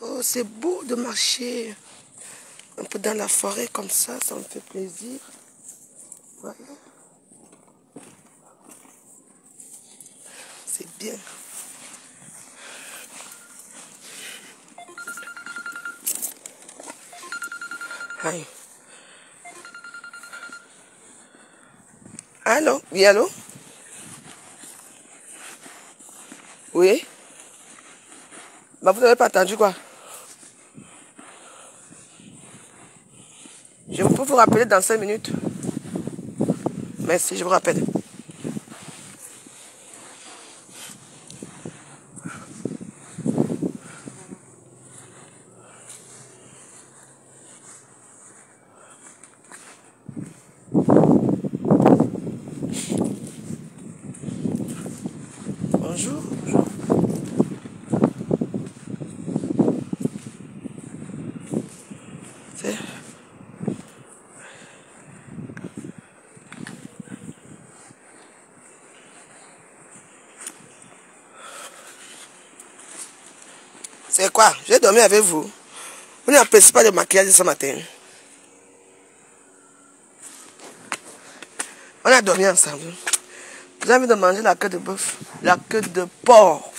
Oh, c'est beau de marcher un peu dans la forêt comme ça me fait plaisir. Voilà. C'est bien. Aïe. Allô? Oui, allô? Oui? Bah, vous n'avez pas attendu quoi? Je peux vous rappeler dans 5 minutes. Merci, je vous rappelle. Bonjour. C'est quoi? J'ai dormi avec vous. Vous n'appréciez pas le maquillage ce matin. On a dormi ensemble. J'ai envie de manger la queue de bœuf. La queue de porc.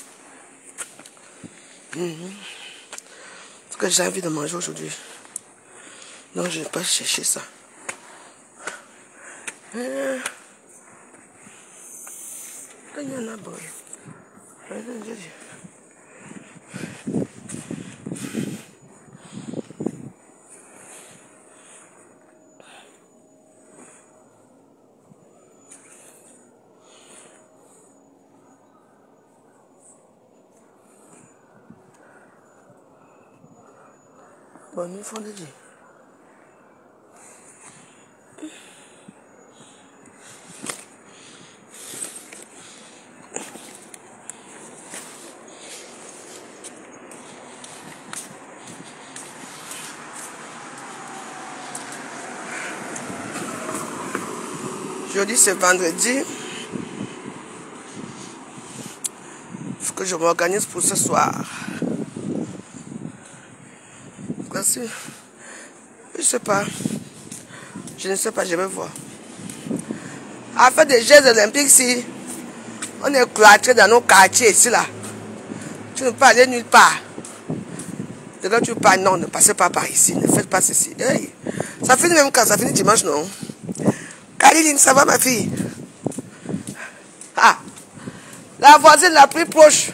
Ce que j'ai envie de manger aujourd'hui. Non, je ne vais pas chercher ça. Bonne nuit, Fondé. Jeudi, c'est vendredi. Il faut que je m'organise pour ce soir. Merci. Je sais pas. Je ne sais pas, je vais voir. À faire des Jeux olympiques, si on est cloîtré dans nos quartiers ici, là. Tu ne peux pas aller nulle part. De là, tu pars, non, ne passez pas par ici, ne faites pas ceci. Hey, ça finit même quand ça finit dimanche, non? Caroline, ça va, ma fille? Ah, la voisine la plus proche.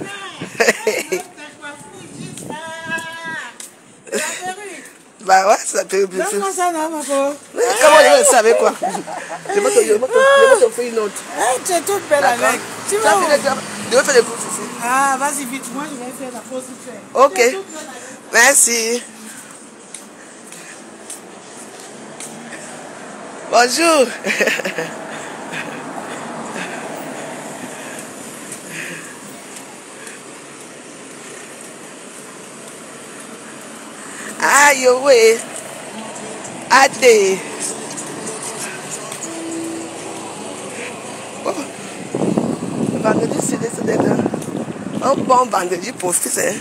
Bah ouais, ça peut bien. Comment ça va, ma pauvre? Comment je savais quoi? Je vais t'offrir une autre. Tu es toute belle avec. Tu vas où? Je vais faire des courses ici. Ah, vas-y vite, moi je vais faire la pause vite fait. Ok. Merci. Bonjour. Aïe, ouais. Adé. Oh. Le vendredi, c'est un bon vendredi pour fils. Hein.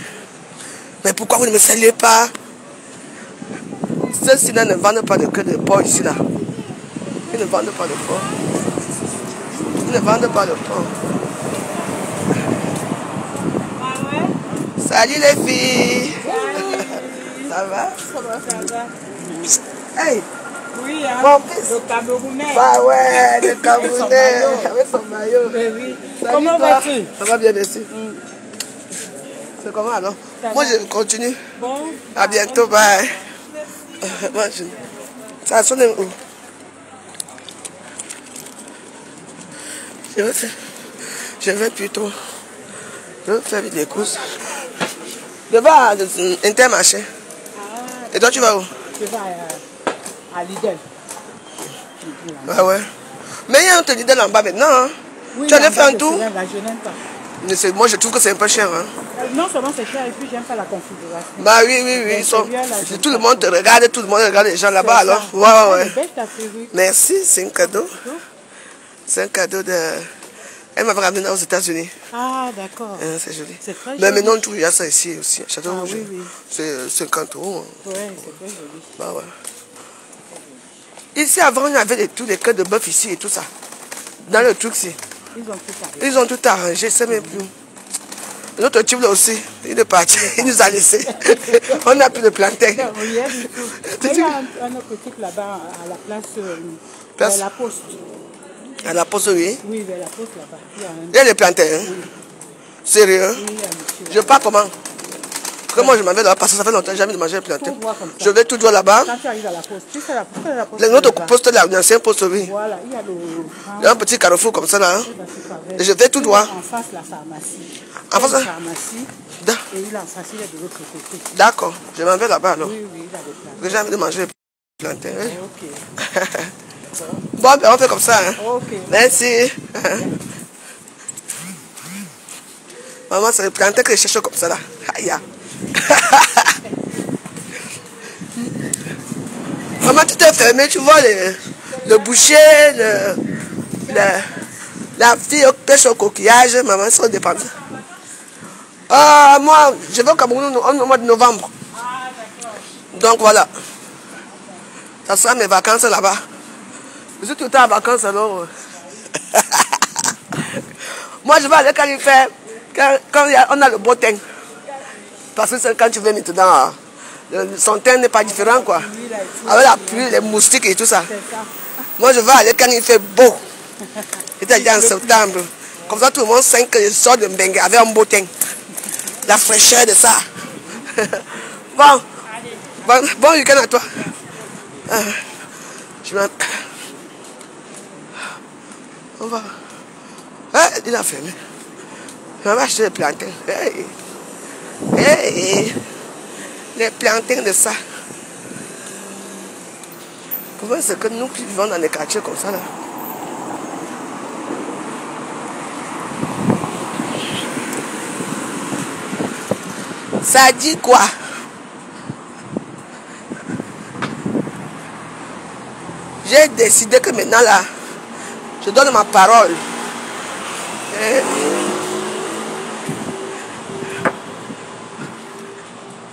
Mais pourquoi vous ne me saluez pas? Ceux-ci-là ne vendent pas de queue de porc ici, là. Ils ne vendent pas de porc. Ils ne vendent pas de porc. Ah ouais? Salut les filles. Salut. Ça va? Ça va, ça va. Hey! Oui, hein? Mon fils! Le Camerounais. Bah ouais, le Camerounais! Avec son maillot. Ben oui. Salut, Comment toi? vas-tu? Ça va bien, merci. C'est comment alors? Moi, je continue. Bon. À bientôt, bye. Moi, ça sonne où? Je vais plutôt. Je vais faire des courses. Je vais à Intermarché. Et toi, tu vas où? Je vais à Lidl. Ah ouais. Mais il y a un te Lidl en bas maintenant. Hein? Oui, tu allais faire un tour? Je n'aime pas. Moi, je trouve que c'est un peu cher. Hein? Non seulement c'est cher, et puis j'aime pas la configuration. Bah oui, oui, oui. Tout le monde te regarde, tout le monde regarde les gens là-bas. Alors, ouais. Merci, c'est un cadeau. C'est un cadeau Elle m'avait ramené aux États-Unis. Ah, d'accord. C'est joli. C'est très Mais joli. maintenant, il y a ça ici aussi. Château Ah, Rouge. oui, oui. C'est 50 €. Ouais, c'est très joli. Bah ouais. Ici, avant, il y avait tous les queues de bœuf ici et tout ça. Dans le truc ici. Ils ont tout arrêté. Ils ont tout arrangé, c'est même plus. Notre type là aussi, il est parti, il nous a laissé. On n'a plus de plantain. Non, rien du tout. Mais il y a un autre truc là-bas à la place la poste. À la poste, oui. Oui, vers la poste là-bas. Il y a des plantains. Hein? Oui. Sérieux? Oui, il y a un monsieur. Je pars comment? Que moi je m'en vais là parce que ça fait longtemps que j'ai jamais mangé un plantain. Faut voir comme ça. Je vais tout droit là-bas. Quand tu arrives à la poste, tu sais la poste. Notre poste là, l'ancien poste, oui. Voilà, il y a Il y a un petit carrefour comme ça là. Hein? Et je vais tout droit. En face la pharmacie. En face la de la pharmacie. Et il a en face, il est de l'autre côté. D'accord, je m'en vais là-bas alors. Oui, oui, il a des plantains. J'ai jamais de manger des plantains. Hein? Ok. Bon, ben on fait comme ça. Hein? Ok. Merci. Maman, c'est le plantain que je cherche comme ça là. Aïe. Maman, tout est fermé, tu vois le boucher, la fille qui pêche au coquillage. Maman, ils sont dépendants. Moi, je vais au Cameroun au mois de novembre. Donc voilà. Ça sera mes vacances là-bas. Je suis tout le temps en vacances alors. Moi, je vais aller quand il fait. Quand on a le beau teint. Parce que quand tu veux maintenant, son teint n'est pas différent quoi. Avec la pluie, les moustiques et tout ça. Moi, je vais aller quand il fait beau. C'est-à-dire en septembre. Comme ça, tout le monde sait que je sors de Mbengue avec un beau teint. La fraîcheur de ça. Bon week-end à toi. On va. Il a fermé. On va acheter des plantains. Les plantains de ça. Comment c'est que nous qui vivons dans les quartiers comme ça là? Ça dit quoi? J'ai décidé que maintenant là, je donne ma parole.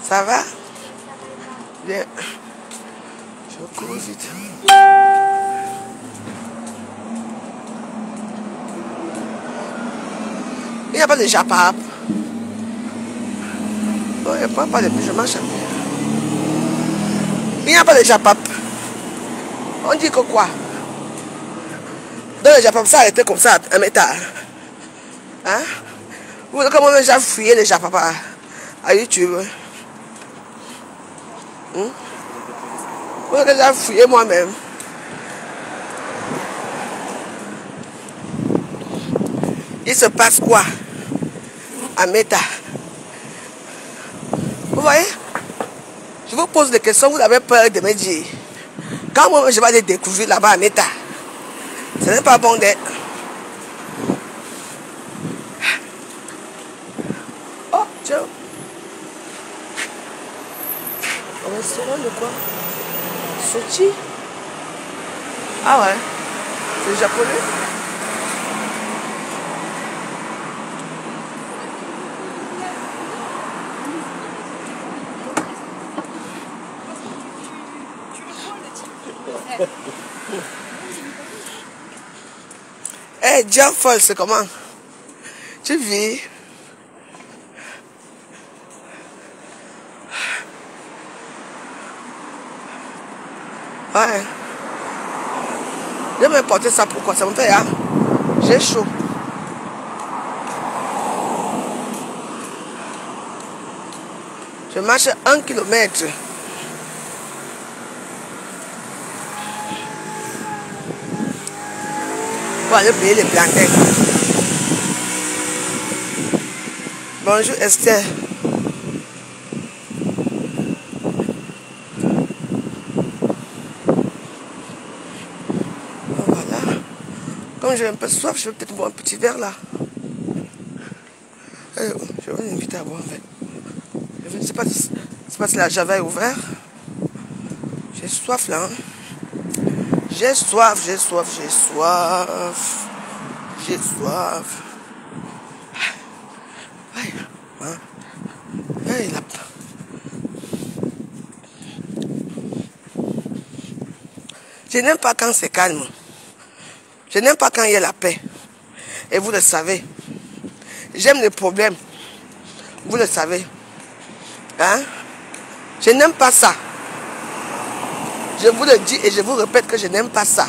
Ça va? Bien. Je cours vite. Il n'y a pas de japap. Non, il n'y a pas de pyjama. Il n'y a pas de japap. On dit que quoi? Dans le japap, ça a été comme ça, un métal. Hein? Vous voyez comment j'ai fouillé les japap à YouTube? Vous voyez que j'ai fouillé moi-même. Il se passe quoi à Meta? Vous voyez? Je vous pose des questions, vous avez peur de me dire. Quand moi je vais aller découvrir là-bas à Meta, ce n'est pas bon d'être. Oh, tiens. Un restaurant de quoi? Sochi? Ah ouais? C'est japonais? Hey, John Fall, c'est comment? Tu vis? Ouais. Je vais porter ça pourquoi? Ça me fait, hein? J'ai chaud. Je marche 1 kilomètre. Pour aller payer les plantains. Bonjour Esther. Voilà. Comme j'ai un peu soif, je vais peut-être boire un petit verre là. Je vais l'inviter à boire en fait. Je ne sais pas si la Java est ouverte. J'ai soif là. Hein. J'ai soif. J'ai soif. Hey, là. Je n'aime pas quand c'est calme. Je n'aime pas quand il y a la paix. Et vous le savez. J'aime les problèmes. Vous le savez. Hein? Je n'aime pas ça. Je vous le dis et je vous répète que je n'aime pas ça.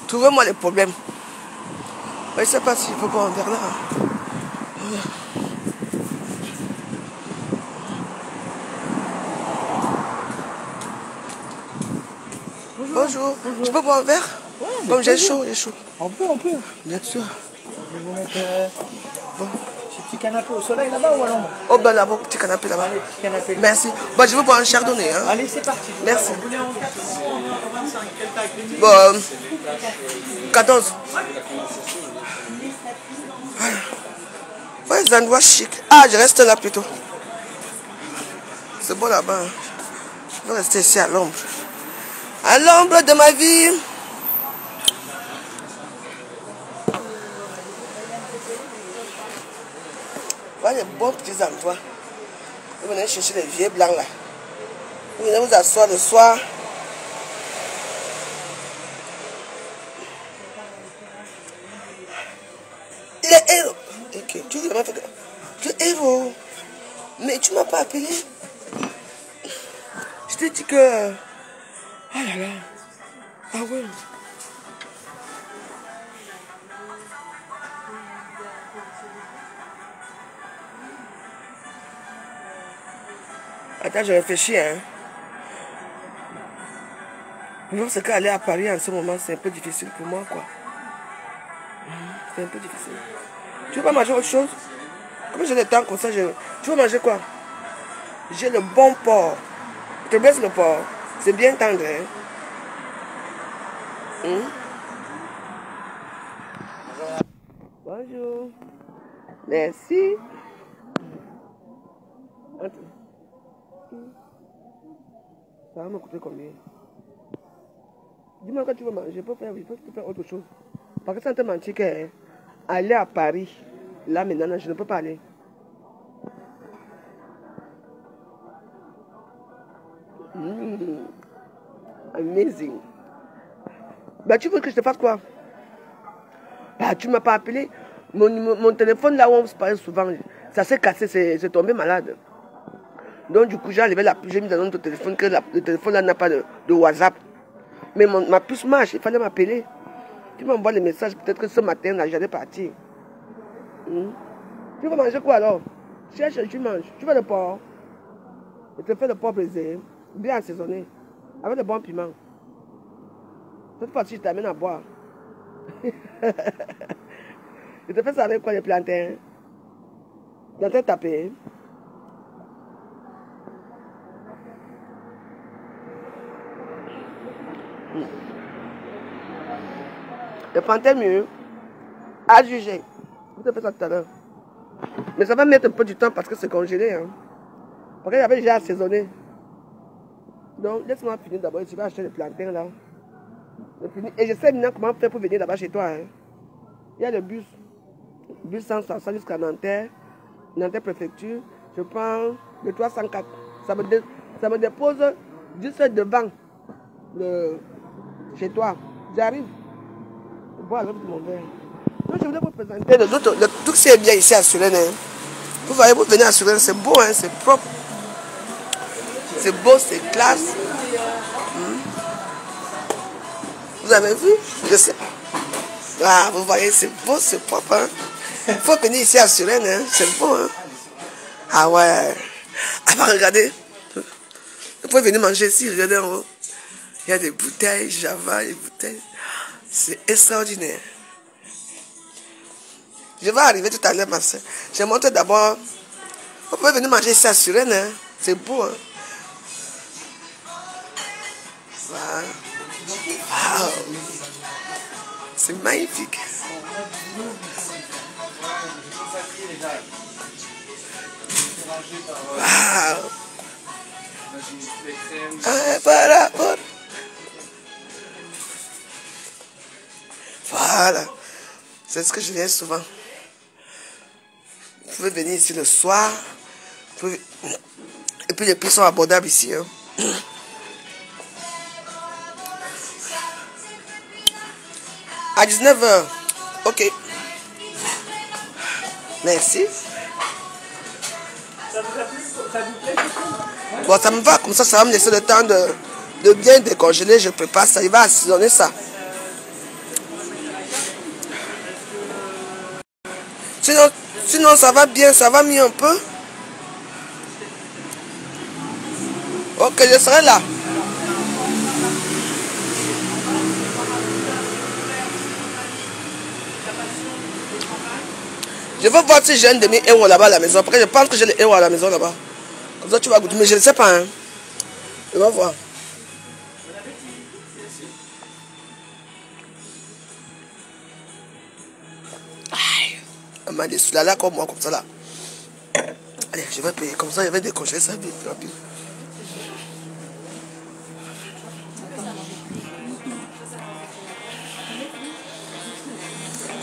Trouvez-moi les problèmes. Je ne sais pas s'il faut boire un verre là. Bonjour. Je peux boire un verre? Ouais, comme j'ai chaud, j'ai chaud. On peut. Bien sûr. Je vais vous mettre ce petit canapé au soleil là-bas ou à l'ombre? Oh ben là-bas, petit canapé là-bas. Allez, petit canapé. Merci. Bon, je veux boire un chardonnay. Hein. Allez, c'est parti. Merci. Vous voulez en 4 ou en 25? Quelle taille? Bon, 14. Ouais, les endroits chics. Ah, je reste là plutôt. C'est bon là-bas. Hein. Je vais rester ici à l'ombre. À l'ombre de ma vie. Voilà les bons petits endroits. Vous venez chercher les vieux blancs là. Vous venez vous asseoir le soir. Il est héros. Ok, tu veux vraiment faire que... Tu es héros. Mais tu m'as pas appelé. Je t'ai dit que... Ah là là. Ah ouais. Attends, je réfléchis, hein. Non, c'est qu'aller à Paris en ce moment, c'est un peu difficile pour moi, quoi. C'est un peu difficile. Tu veux pas manger autre chose? Comme j'ai le temps comme ça, tu veux manger quoi? J'ai le bon porc. Je te baisse le porc. C'est bien tendre, hein. Bonjour. Merci. Ça va me coûter combien? Dis-moi quand tu veux manger, je peux faire autre chose. Parce que sans te mentir que aller à Paris, là maintenant, je ne peux pas aller. Amazing. Bah tu veux que je te fasse quoi? Bah tu m'as pas appelé. Mon téléphone là où on se parle souvent, ça s'est cassé, c'est tombé malade. Donc du coup j'ai mis dans notre téléphone que le téléphone là n'a pas de WhatsApp. Mais ma puce marche, il fallait m'appeler. Tu m'envoies les messages, peut-être que ce matin là j'allais partir. Tu vas manger quoi alors? Cherche, tu manges. Tu veux le porc? Je te fais le porc brisé, bien assaisonné, avec le bon piment. Cette fois-ci je t'amène à boire. Je te fais ça avec quoi, les plantains? Plantains tapés. Le plantain mieux. À juger. Je te fais ça tout à l'heure. Mais ça va mettre un peu du temps parce que c'est congelé. Hein. Parce que j'avais déjà assaisonné. Donc laisse-moi finir d'abord. Je vais acheter les plantains là. Et je sais maintenant comment faire pour venir là-bas chez toi. Hein. Il y a le bus. Bus 100 jusqu'à Nanterre. Nanterre préfecture. Je prends le 304. Ça me dépose juste devant chez toi. J'arrive. Voilà mon verre. Donc je voulais vous présenter tout ce qui est bien ici à Suresnes. Hein. Vous voyez, vous venez à Suresnes, c'est beau, hein, c'est propre. C'est beau, c'est classe. Vous avez vu? Je sais. Ah, vous voyez, c'est beau, c'est propre. Hein. Il faut venir ici à Suresnes, hein. C'est beau. Hein. Ah ouais. Ah bah regardez. Vous pouvez venir manger ici, regardez en haut. Il y a des bouteilles, Java, des bouteilles. C'est extraordinaire. Je vais arriver tout à l'heure, ma soeur. Je montre d'abord. Vous pouvez venir manger ici à Suresnes. Hein. C'est beau. Hein. Voilà. Wow. C'est magnifique. Wow. Ah, voilà. Voilà. C'est ce que je viens souvent. Vous pouvez venir ici le soir. Et puis les prix sont abordables ici. Hein. À 19h. Ok. Merci. Bon, ça me va. Comme ça va me laisser le temps de bien décongeler. Je prépare ça. Il va assaisonner ça. Sinon, ça va bien. Ça va mieux un peu. Ok, je serai là. Je veux voir si j'ai un demi-euro là-bas à la maison. Après, je pense que j'ai les euros à la maison là-bas. Comme ça, tu vas goûter. Mais je ne sais pas. Hein. Je vais voir. Aïe. On m'a déçu là comme moi, comme ça là. Allez, je vais payer. Comme ça, je vais décongeler ça vite, rapide.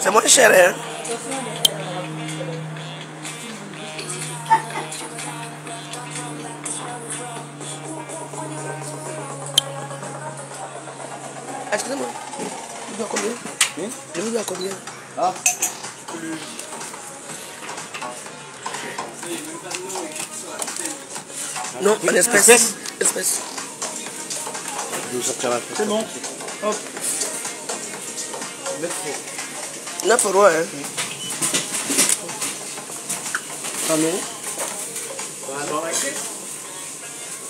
C'est moins cher, hein? Excusez-moi. Je vous dois combien? Je vous dois combien? Ah. Non, en espèce. Espèce. C'est bon. Hop. 9 euros, hein? Ah non? Dans la caisse.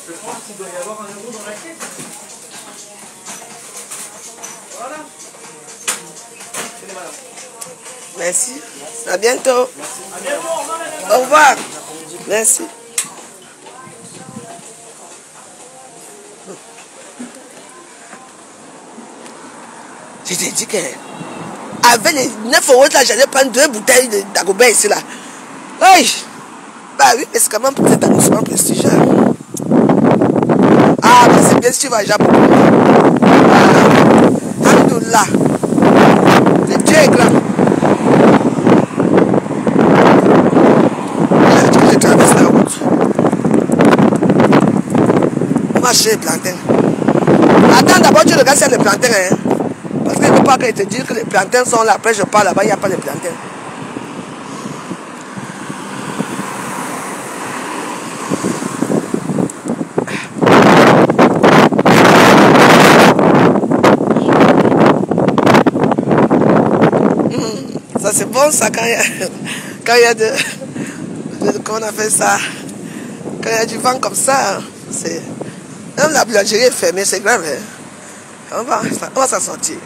Je pense qu'il doit y avoir 1 euro dans la caisse. Voilà. Merci. À bientôt. Merci. À bientôt. Au revoir. Merci. Je t'ai dit que avec les 9 euros là, j'allais prendre 2 bouteilles d'Agobert ici là. Oui. Bah oui, mais c'est quand même pour cet établissement prestigieux. Ah, mais c'est bien si tu vas à Japon. Alhamdoulilah. Le Dieu est grand. Je traverse la route. On va acheter les plantains. Attends, d'abord tu regardes s'il y a les plantains. Hein. Parce qu'il ne faut pas que je te dise que les plantains sont là. Après je pars là-bas, il n'y a pas de plantains. Ça c'est bon ça quand il y a de comment on appelle ça, quand il y a du vent comme ça, c'est même la boulangerie est fermée, c'est grave. Hein? On va s'en sortir.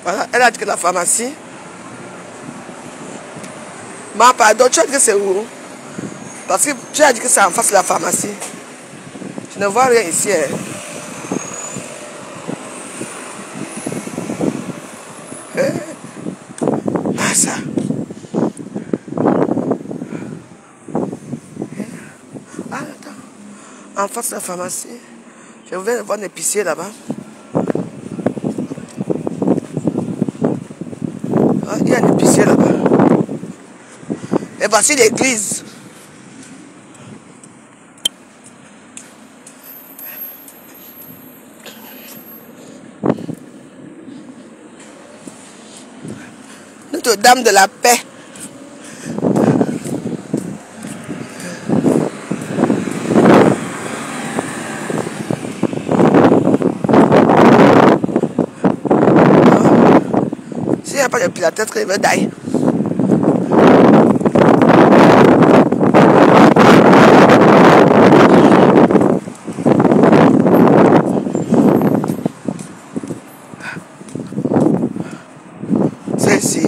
Voilà, elle a dit que la pharmacie. Mais pardon, tu as dit que c'est où? Parce que tu as dit que c'est en face de la pharmacie. Je ne vois rien ici. Hein. Ah ça. Ah attends. En face de la pharmacie. Je viens voir un épicier là-bas. Ah, il y a un épicier là-bas. Et voici l'église. Notre-Dame de la paix. S'il n'y a pas de pilates, peut-être qu'il veut d'ailleurs. C'est ici.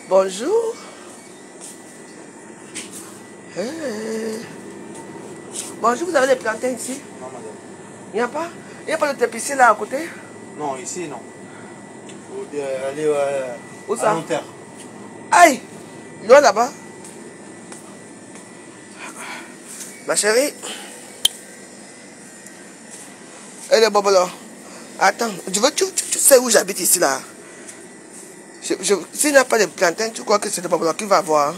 Bonjour. Hey. Bonjour, vous avez des plantains ici? Non, madame. Il n'y a pas? Il n'y a pas de épicier là à côté? Non, ici, non. Faut aller Où ça? à Nanterre. Aïe! Loin là-bas. Ma chérie. Et les bobos là. Attends, tu sais où j'habite ici là? S'il n'y a pas de plantains, tu crois que c'est le bobos qui va avoir?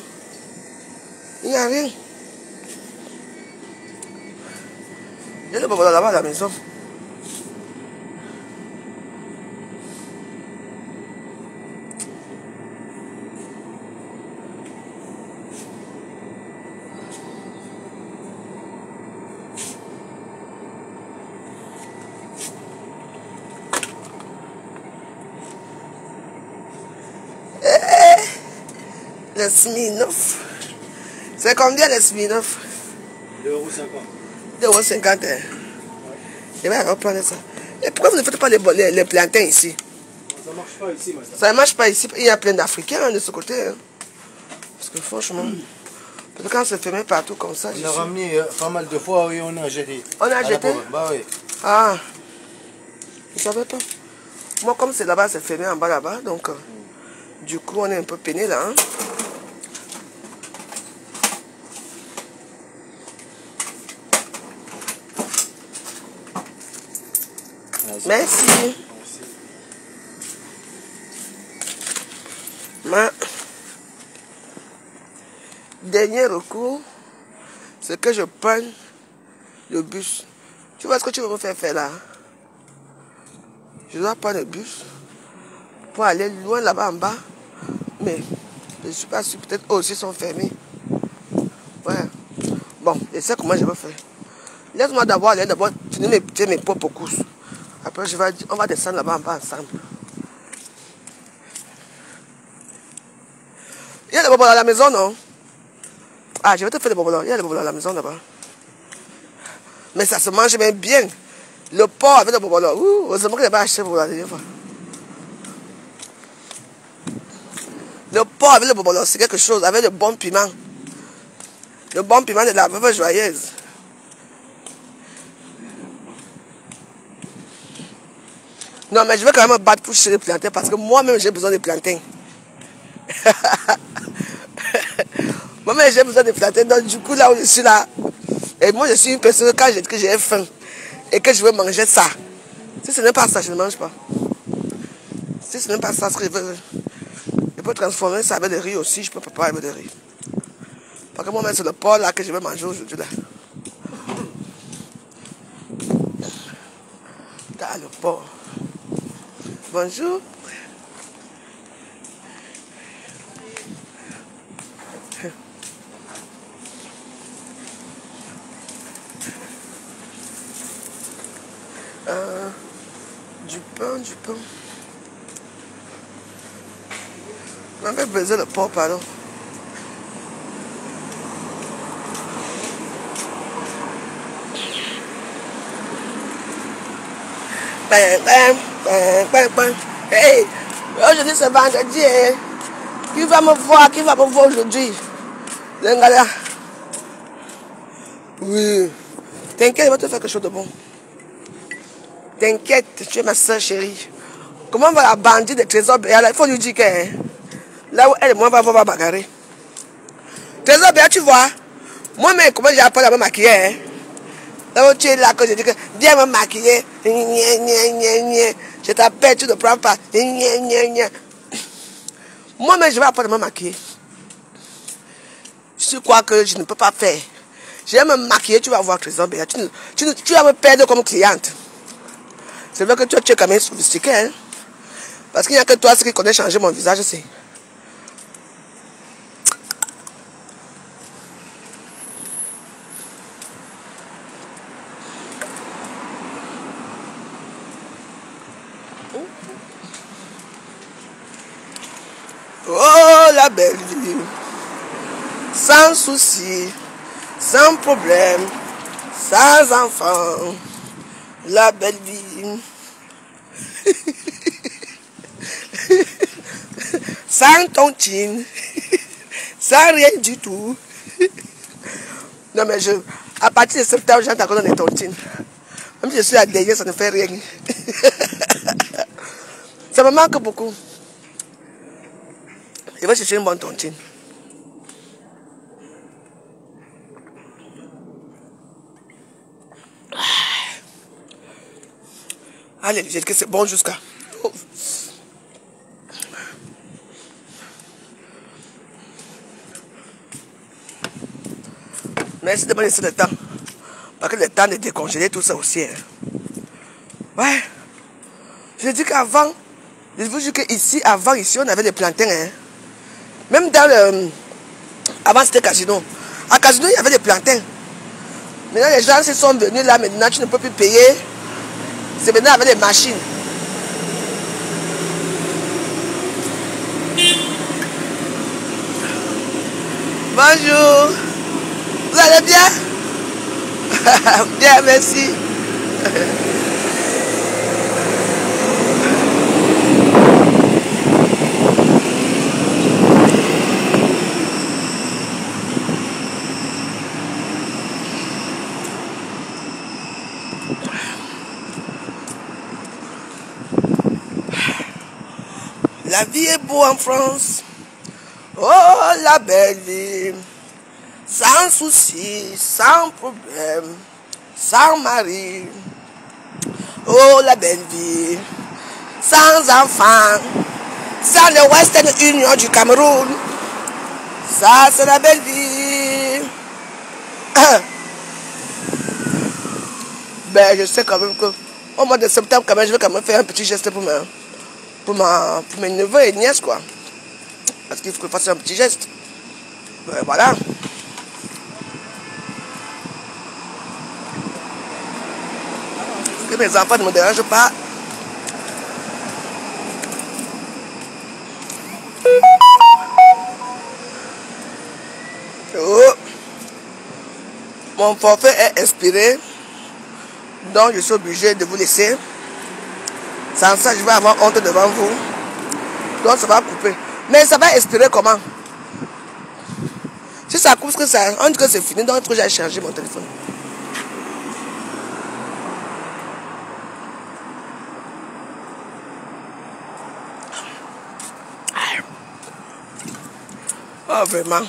Il n'y a rien. Il y a le bobos là-bas à la maison. Les Smirnoff. C'est combien les Smirnoff? 2,50 €. 2,50 €. Je vais reprendre ça. Et pourquoi vous ne faites pas les plantains ici? Ça ne marche pas ici, madame. Ça ne marche pas ici. Il y a plein d'Africains de ce côté. Hein. Parce que franchement, quand c'est fermé partout comme ça, on a ramené pas mal de fois et on a jeté. On a jeté? Bah oui. Ah, je ne savais pas. Moi, comme c'est là-bas, c'est fermé en bas là-bas. Donc, du coup, on est un peu peiné là. Hein. Merci. Ma dernier recours, c'est que je prenne le bus. Tu vois ce que tu veux me faire là? Je dois prendre le bus pour aller loin là-bas en bas. Mais je ne suis pas sûr, peut-être eux aussi sont fermés. Ouais. Bon, je sais comment je vais faire. Laisse-moi d'abord aller finir mes propres courses. Après, on va descendre là-bas en bas ensemble. Il y a des bobos à la maison, non? Ah, je vais te faire des bobos. Il y a des bobos à la maison là-bas. Mais ça se mange même bien. Le porc avec des bobos. Heureusement que je n'ai pas acheté pour la dernière fois. Le porc avec le bobos, c'est quelque chose. Avec le bon piment. Le bon piment de la veuve joyeuse. Non, mais je vais quand même me battre pour chercher les plantains parce que moi-même j'ai besoin de plantains. Moi-même j'ai besoin de plantains. Donc du coup, là où je suis là, et moi je suis une personne quand j'ai faim et que je veux manger ça. Si ce n'est pas ça, je ne mange pas. Si ce n'est pas ça, ce que je peux transformer ça avec des riz aussi. Je peux préparer avec des riz. Parce que moi-même c'est le porc là que je vais manger aujourd'hui là. Là, le porc. Bonjour. Du pain. On avait besoin de porc, pardon. Hey, aujourd'hui c'est vendredi. Hein. Qui va me voir aujourd'hui? Lengala. Oui. T'inquiète, je vais te faire quelque chose de bon. T'inquiète, tu es ma soeur chérie. Comment va la bandit de Trésor Béa là? Il faut lui dire que là où elle et moi on va bagarrer. Trésor Béa, tu vois? Moi-même, comment j'ai appris à me maquiller? Hein? Là où tu es là, que je dis que viens me maquiller. Je t'appelle, tu ne prends pas. Moi-même, je vais apprendre à me maquiller. Je crois que je ne peux pas faire. Je vais me maquiller, tu vas voir Trésor Béa. Tu vas me perdre comme cliente. C'est vrai que toi, tu es quand même sophistiqué. Hein? Parce qu'il n'y a que toi qui connais changer mon visage aussi. Oh, la belle vie. Sans souci, sans problème, sans enfant. La belle vie. Sans tontine. Sans rien du tout. Non mais À partir de septembre, j'entends qu'on est tontine. Même si je suis la dernière, ça ne fait rien. Ça me manque beaucoup. Je vais chercher une bonne tontine. Allez, j'ai dit que c'est bon jusqu'à... Oh. Merci de me laisser le temps. Parce que le temps de décongeler tout ça aussi. Hein. Ouais. Je dis qu'avant, je vous dis qu'ici, avant, ici, on avait des plantains. Hein. Même dans le... Avant, c'était Casino. À Casino, il y avait des plantains. Maintenant, les gens se sont venus là. Maintenant, tu ne peux plus payer. C'est maintenant avec les machines. Bonjour. Vous allez bien? Bien, merci. La vie est beau en France. Oh, la belle vie. Sans souci, sans problème, sans mari. Oh, la belle vie. Sans enfants, sans le Western Union du Cameroun. Ça, c'est la belle vie. Ben, je sais quand même que au mois de septembre, quand même, je vais quand même faire un petit geste pour mes neveux et nièces, quoi. Parce qu'il faut que je fasse un petit geste. Ben, voilà. Que mes enfants ne me dérangent pas. Oh. Mon forfait est expiré. Donc je suis obligé de vous laisser. Sans ça, je vais avoir honte devant vous. Donc ça va couper. Mais ça va expirer comment? Si ça coupe, on dit que c'est fini. Donc il faut que j'aille changer mon téléphone. Oh vraiment.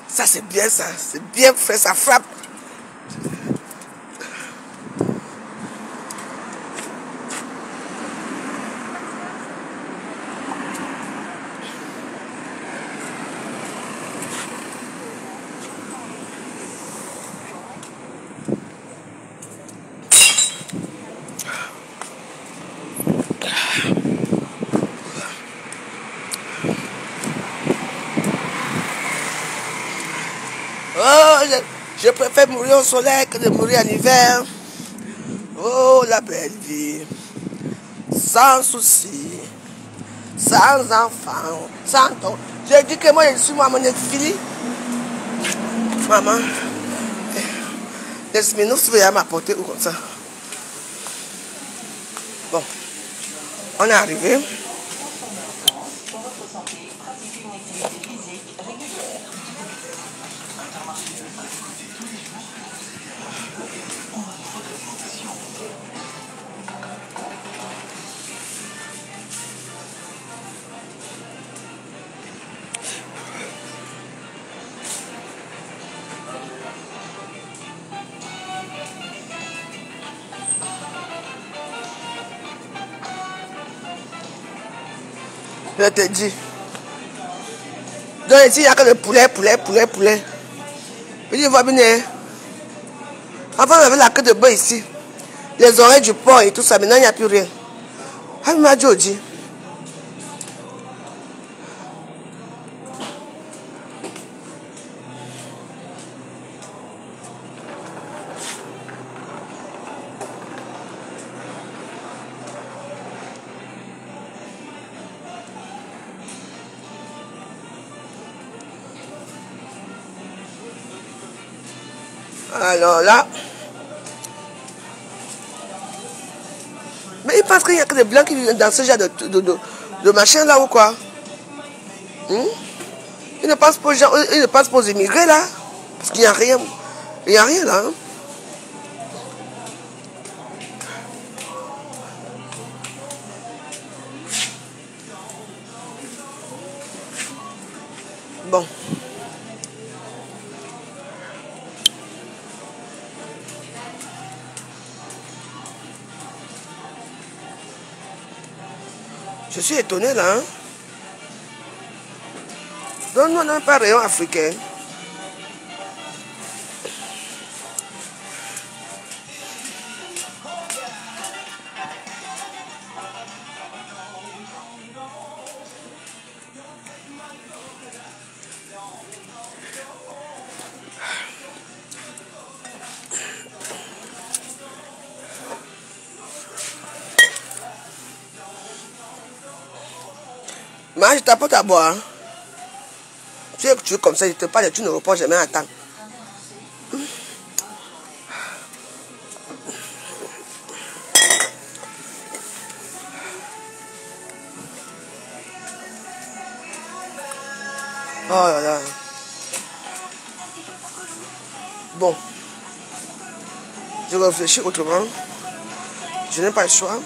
Ça c'est bien ça. C'est bien fait, ça frappe. Oh, je préfère mourir au soleil que de mourir en hiver. Oh, la belle vie. Sans souci. Sans enfant. Sans ton. J'ai dit que moi, je suis maman de fille. Maman. Laisse-moi, si vous allez m'apporter ou comme ça. Bon. On est arrivé. Je te dis. Donc ici, il n'y a que le poulet. Il va bien. Avant, on avait la queue de bœuf ici. Les oreilles du porc et tout ça. Maintenant, il n'y a plus rien. Ah, il m'a dit. Alors là, mais il pense qu'il n'y a que des blancs qui vivent dans ce genre de machin là ou quoi? Il ne pense pas aux gens, il ne pense pas aux immigrés là, parce qu'il n'y a rien. Il n'y a rien là. Hein? Bon. Je suis étonné là. Hein? Donc nous n'avons pas rayon africain. Mais je t'apporte à boire. Hein? Tu es comme ça, je te parle et tu ne réponds jamais à temps. Oh là là. Bon. Je réfléchis autrement. Je n'ai pas le choix.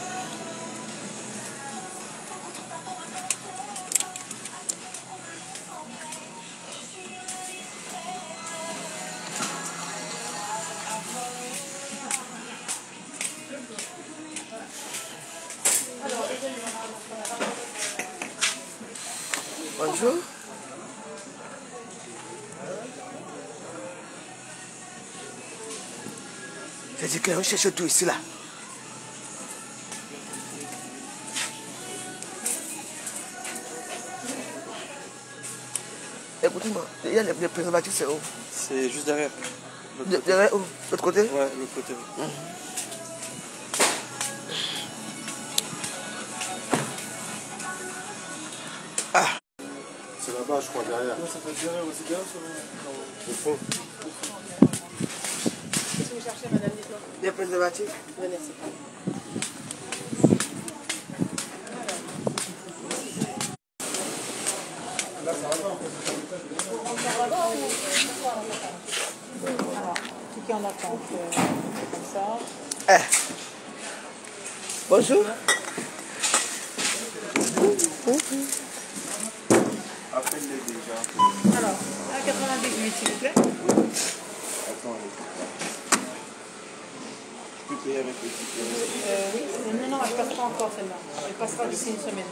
Bonjour. J'ai dit qu'on cherche tout ici là. Écoutez-moi, il y a les préservatifs, c'est où? C'est juste derrière. Derrière où? L'autre côté? Ouais, l'autre côté. Oui. Ah. C'est là-bas, je crois, derrière. Ça fait derrière aussi, derrière Au fond. Qu'est-ce que vous cherchez, madame? Dites-moi. Les préservatifs. Oui, merci. Alors, tout qui en attente, comme ça. Eh. Bonjour. Appelle-les déjà. Alors, à 98, s'il vous plaît. Attends, je peux payer avec le ticket. Oui, non, elle ne passe pas encore celle-là. Elle passera d'ici une semaine.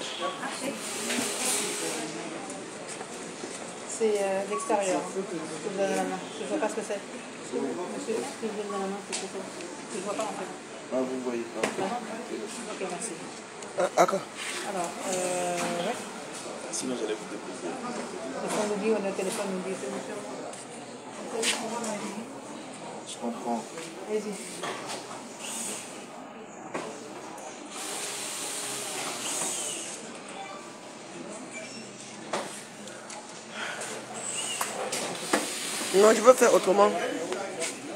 C'est l'extérieur. Je vous donne la main. Je ne vois pas ce que c'est. Monsieur, ce que je vous donne dans la main, c'est ce que c'est. Je ne vois pas en fait. Ah, vous ne voyez pas. Ok, merci. D'accord. Alors, ouais. Sinon, j'allais vous déposer. Le téléphone nous dit, on a le téléphone nous dit. Je comprends. Allez-y. Non, je veux faire autrement.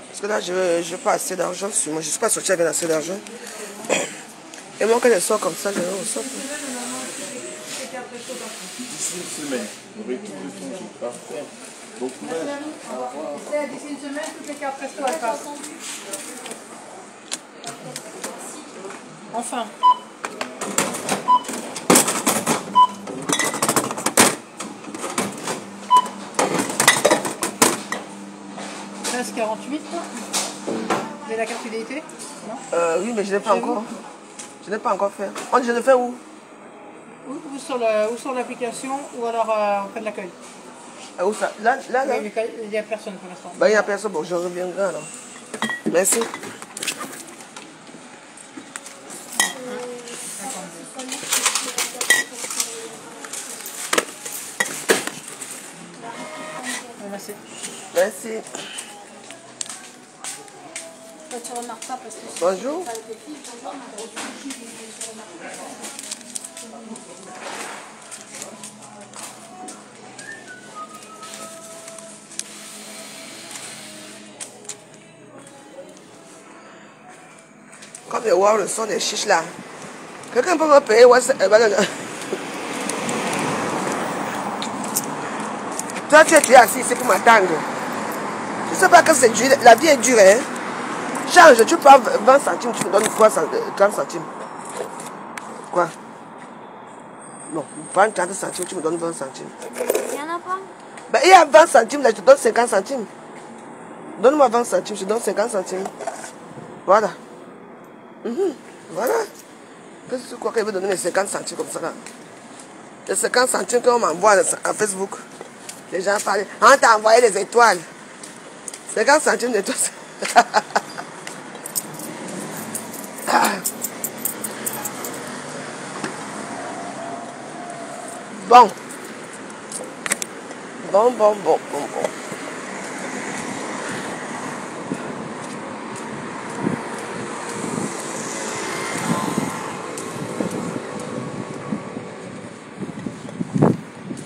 Parce que là, je n'ai pas assez d'argent sur moi. Je ne suis pas sorti avec assez d'argent. Et moi, quand je sors comme ça, je ressors. D'ici une semaine, vous aurez tout le temps qui va faire. Beaucoup de... D'ici une semaine, toutes les cartes resto, elles passent. Enfin. « 48. Vous avez la carte fidélité? Non? Oui, mais je n'ai pas encore. Je n'ai pas encore fait. Je le fais où? Ou sur l'application, ou alors auprès de l'accueil. Où ça? Là? Oui, il n'y a personne pour l'instant. Ben, il n'y a personne. Bon, je reviendrai alors. Merci. Merci. Merci. Tu remarques pas parce que Bonjour. Comme les voir le son des chiches là. Quelqu'un peut me payer Toi, tu es assis ici pour m'attendre. Je sais pas que c'est dur. La vie est dure, hein. Change, tu prends 20 centimes, tu me donnes quoi, 30 centimes. Quoi? Non, prends 30 centimes, tu me donnes 20 centimes. Il y en a pas. Ben, il y a 20 centimes, là, je te donne 50 centimes. Donne-moi 20 centimes, je te donne 50 centimes. Voilà. Voilà. Qu'est-ce que tu crois qu'elle veut donner les 50 centimes comme ça là? Les 50 centimes qu'on m'envoie à Facebook. Les gens parlent. On t'a envoyé les étoiles. 50 centimes d'étoiles. Bon. Bon.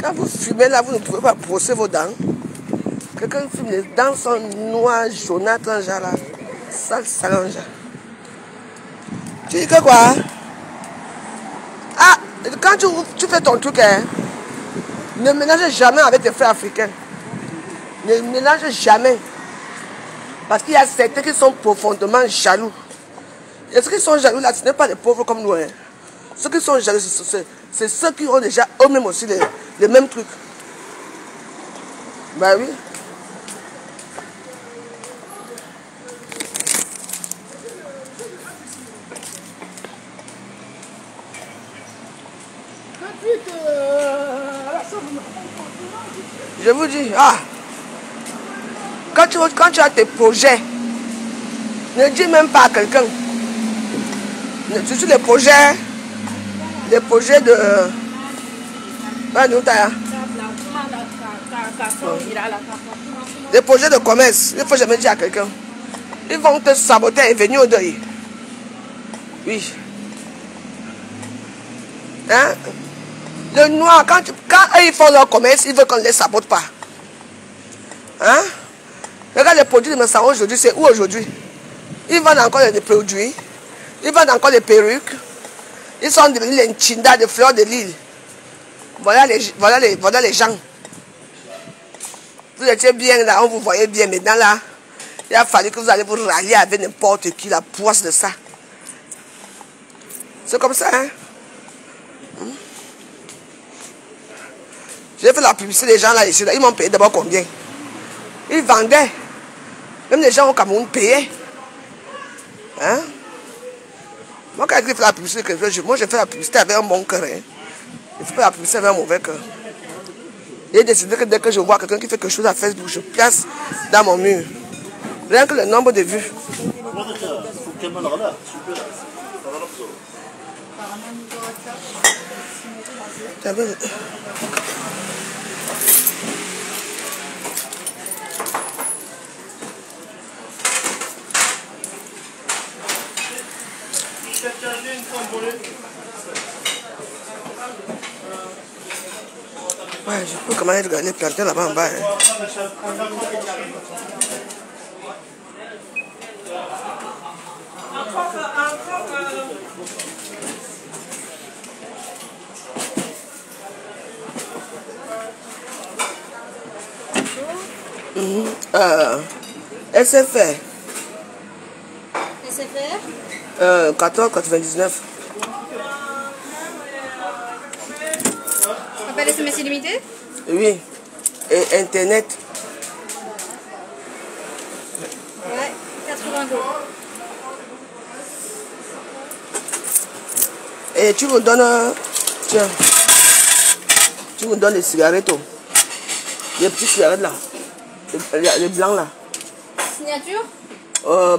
Quand vous fumez là, vous ne pouvez pas brosser vos dents. Quelqu'un fume, les dents sont noires, jaunâtres, genre là. Ça s'allonge. Tu dis que quoi? Ah, quand tu fais ton truc, hein, ne mélange jamais avec tes frères africains. Ne mélange jamais. Parce qu'il y a certains qui sont profondément jaloux. Et ceux qui sont jaloux là, ce n'est pas les pauvres comme nous. Hein. Ceux qui sont jaloux, c'est ceux qui ont déjà eux-mêmes aussi les mêmes trucs. Bah oui. Je vous dis, quand tu as tes projets, ne dis même pas à quelqu'un. Surtout les projets de... Les projets de commerce, il ne faut jamais dire à quelqu'un. Ils vont te saboter et venir au deuil. Oui. Hein? Le noir, quand eux ils font leur commerce, ils veulent qu'on ne les sabote pas. Hein? Regarde les produits de mes salons aujourd'hui, c'est où aujourd'hui? Ils vendent encore des produits, ils vendent encore des perruques, ils sont devenus les nchindas de fleurs de l'île. Voilà les gens. Vous étiez bien là, on vous voyait bien, maintenant là, il a fallu que vous allez vous rallier avec n'importe qui, la poisse de ça. C'est comme ça, hein? J'ai fait la publicité des gens là ici, là. Ils m'ont payé d'abord combien? Ils vendaient. Même les gens au Cameroun payaient. Hein? Moi quand j'ai fait la publicité, moi j'ai fait la publicité avec un bon cœur. Hein? Je fais la publicité avec un mauvais cœur. J'ai décidé que dès que je vois quelqu'un qui fait quelque chose à Facebook, je place dans mon mur. Rien que le nombre de vues. Ouais, je peux comment regarder les plantains là-bas en bas. Hein. SFR. SFR 14,99. Appel SMS illimité? Oui. Et Internet. Ouais, 80 euros. Et tu me donnes... Tiens. Tu me donnes les cigarettes. Les petites cigarettes là. Les blancs là. Signature?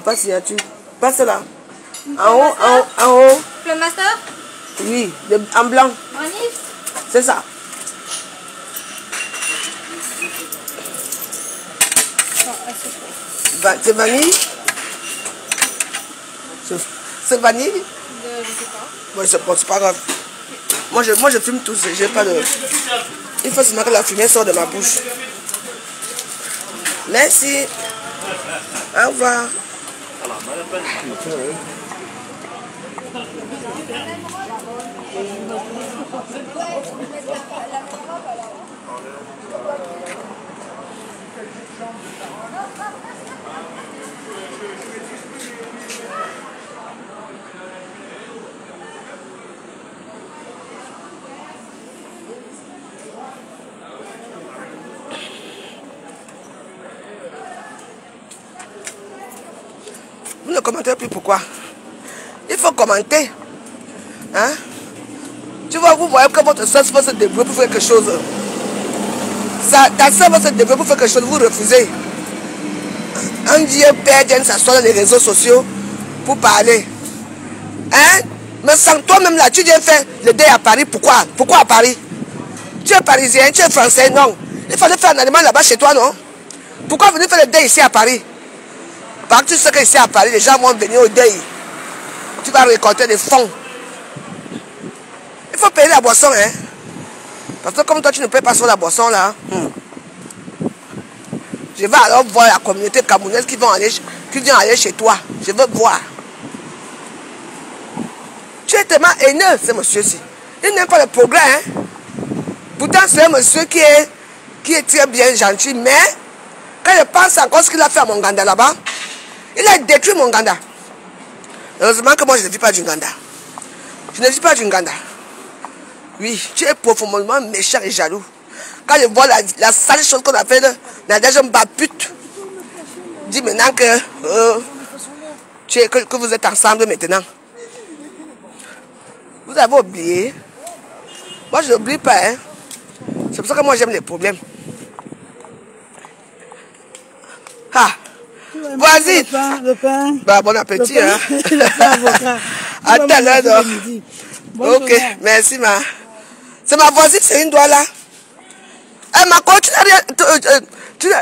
Pas signature. Pas cela. En haut. Club Master? Oui, en blanc. Manif? C'est ça. C'est vanille? C'est vanille? Je sais pas. Bon, c'est pas grave. Moi je fume tous. J'ai pas de... Il faut seulement que la fumée sorte de ma bouche. Merci. Au revoir. commenter, puis pourquoi? Il faut commenter. Hein? Tu vois, vous voyez que votre soeur va se débrouiller pour faire quelque chose. Ta soeur va se débrouiller pour faire quelque chose, vous refusez. Un Dieu père vient s'asseoir dans les réseaux sociaux pour parler. Hein? Mais sans toi-même là, tu viens faire le deuil à Paris. Pourquoi? Pourquoi à Paris? Tu es parisien, tu es français, non. Il fallait faire un aliment là-bas chez toi, non? Pourquoi venir faire le deuil ici à Paris? Parce que tu sais qu'ici à Paris, les gens vont venir au deuil. Tu vas récolter des fonds. Il faut payer la boisson, hein. Parce que comme toi, tu ne payes pas sur la boisson, là. Je vais alors voir la communauté camerounaise qui vient aller chez toi. Je veux voir. Tu es tellement haineux, ce monsieur-ci. Il n'aime pas le progrès, hein. Pourtant, c'est un monsieur qui est très bien gentil, mais quand je pense encore ce qu'il a fait à Monganda là-bas, il a détruit Monganda. Heureusement que moi, je ne vis pas du Nganda. Je ne vis pas du Nganda. Oui, tu es profondément méchant et jaloux. Quand je vois la sale chose qu'on a fait, la déjà me bat pute. Dis maintenant que vous êtes ensemble maintenant. Vous avez oublié. Moi, je n'oublie pas. Hein. C'est pour ça que moi, j'aime les problèmes. Ah, vas-y. Le pain. Bah, bon appétit. Le pain, hein. le pain avocat. À tout à l'heure. Ok, journée. merci, ma. C'est ma voisine, c'est une doigt là. Eh, ma quoi, tu n'as rien.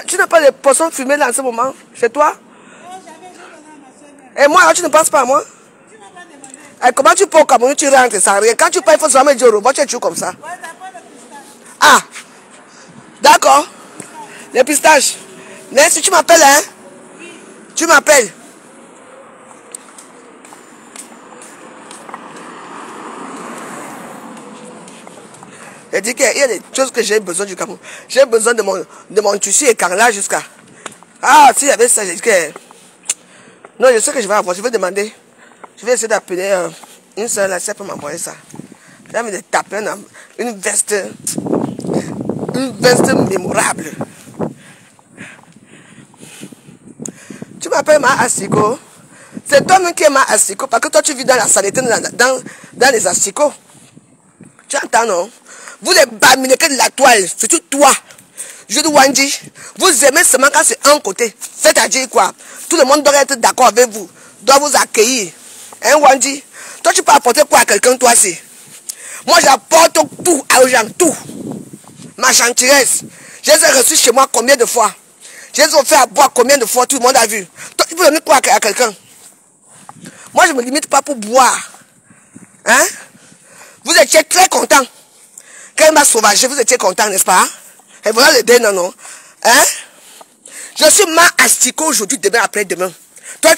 Tu n'as pas de poissons fumés là en ce moment, chez toi? Et moi, alors, tu ne penses pas à moi? Et comment tu peux au Cameroun, tu rentres sans rien? Quand tu payes, il faut seulement dire au robot, tu es toujours comme ça. Ah, d'accord. Les pistaches. Mais si tu m'appelles, hein? Tu m'appelles. J'ai dit qu'il y a des choses que j'ai besoin du Cameroun. J'ai besoin de mon tissu écarlate jusqu'à... Ah, s'il y avait ça, j'ai dit que... Non, je sais que je vais avoir. Je vais demander. Je vais essayer d'appeler une seule là, pour m'envoyer ça. J'ai envie de taper une veste mémorable. Tu m'appelles Ma Asiko. C'est toi-même qui es Ma Asiko. Parce que toi, tu vis dans la saleté, dans les asticots. Tu entends, non? Vous les baminez de la toile, surtout toi. Je dis Wandi, vous aimez seulement quand c'est un côté. C'est-à-dire quoi? Tout le monde doit être d'accord avec vous, doit vous accueillir. Hein, Wandi? Toi, tu peux apporter quoi à quelqu'un, toi aussi? Moi, j'apporte tout aux gens, tout. Ma gentillesse. Je les ai reçus chez moi combien de fois? Je les ai offert à boire combien de fois? Tout le monde a vu. Toi, tu peux donner quoi à quelqu'un? Moi, je ne me limite pas pour boire. Hein? Vous étiez très content. Quand elle m'a sauvagé, vous étiez content, n'est-ce pas? Et voilà le dé, non? Hein? Je suis Ma Asiko aujourd'hui, demain, après-demain. Toi,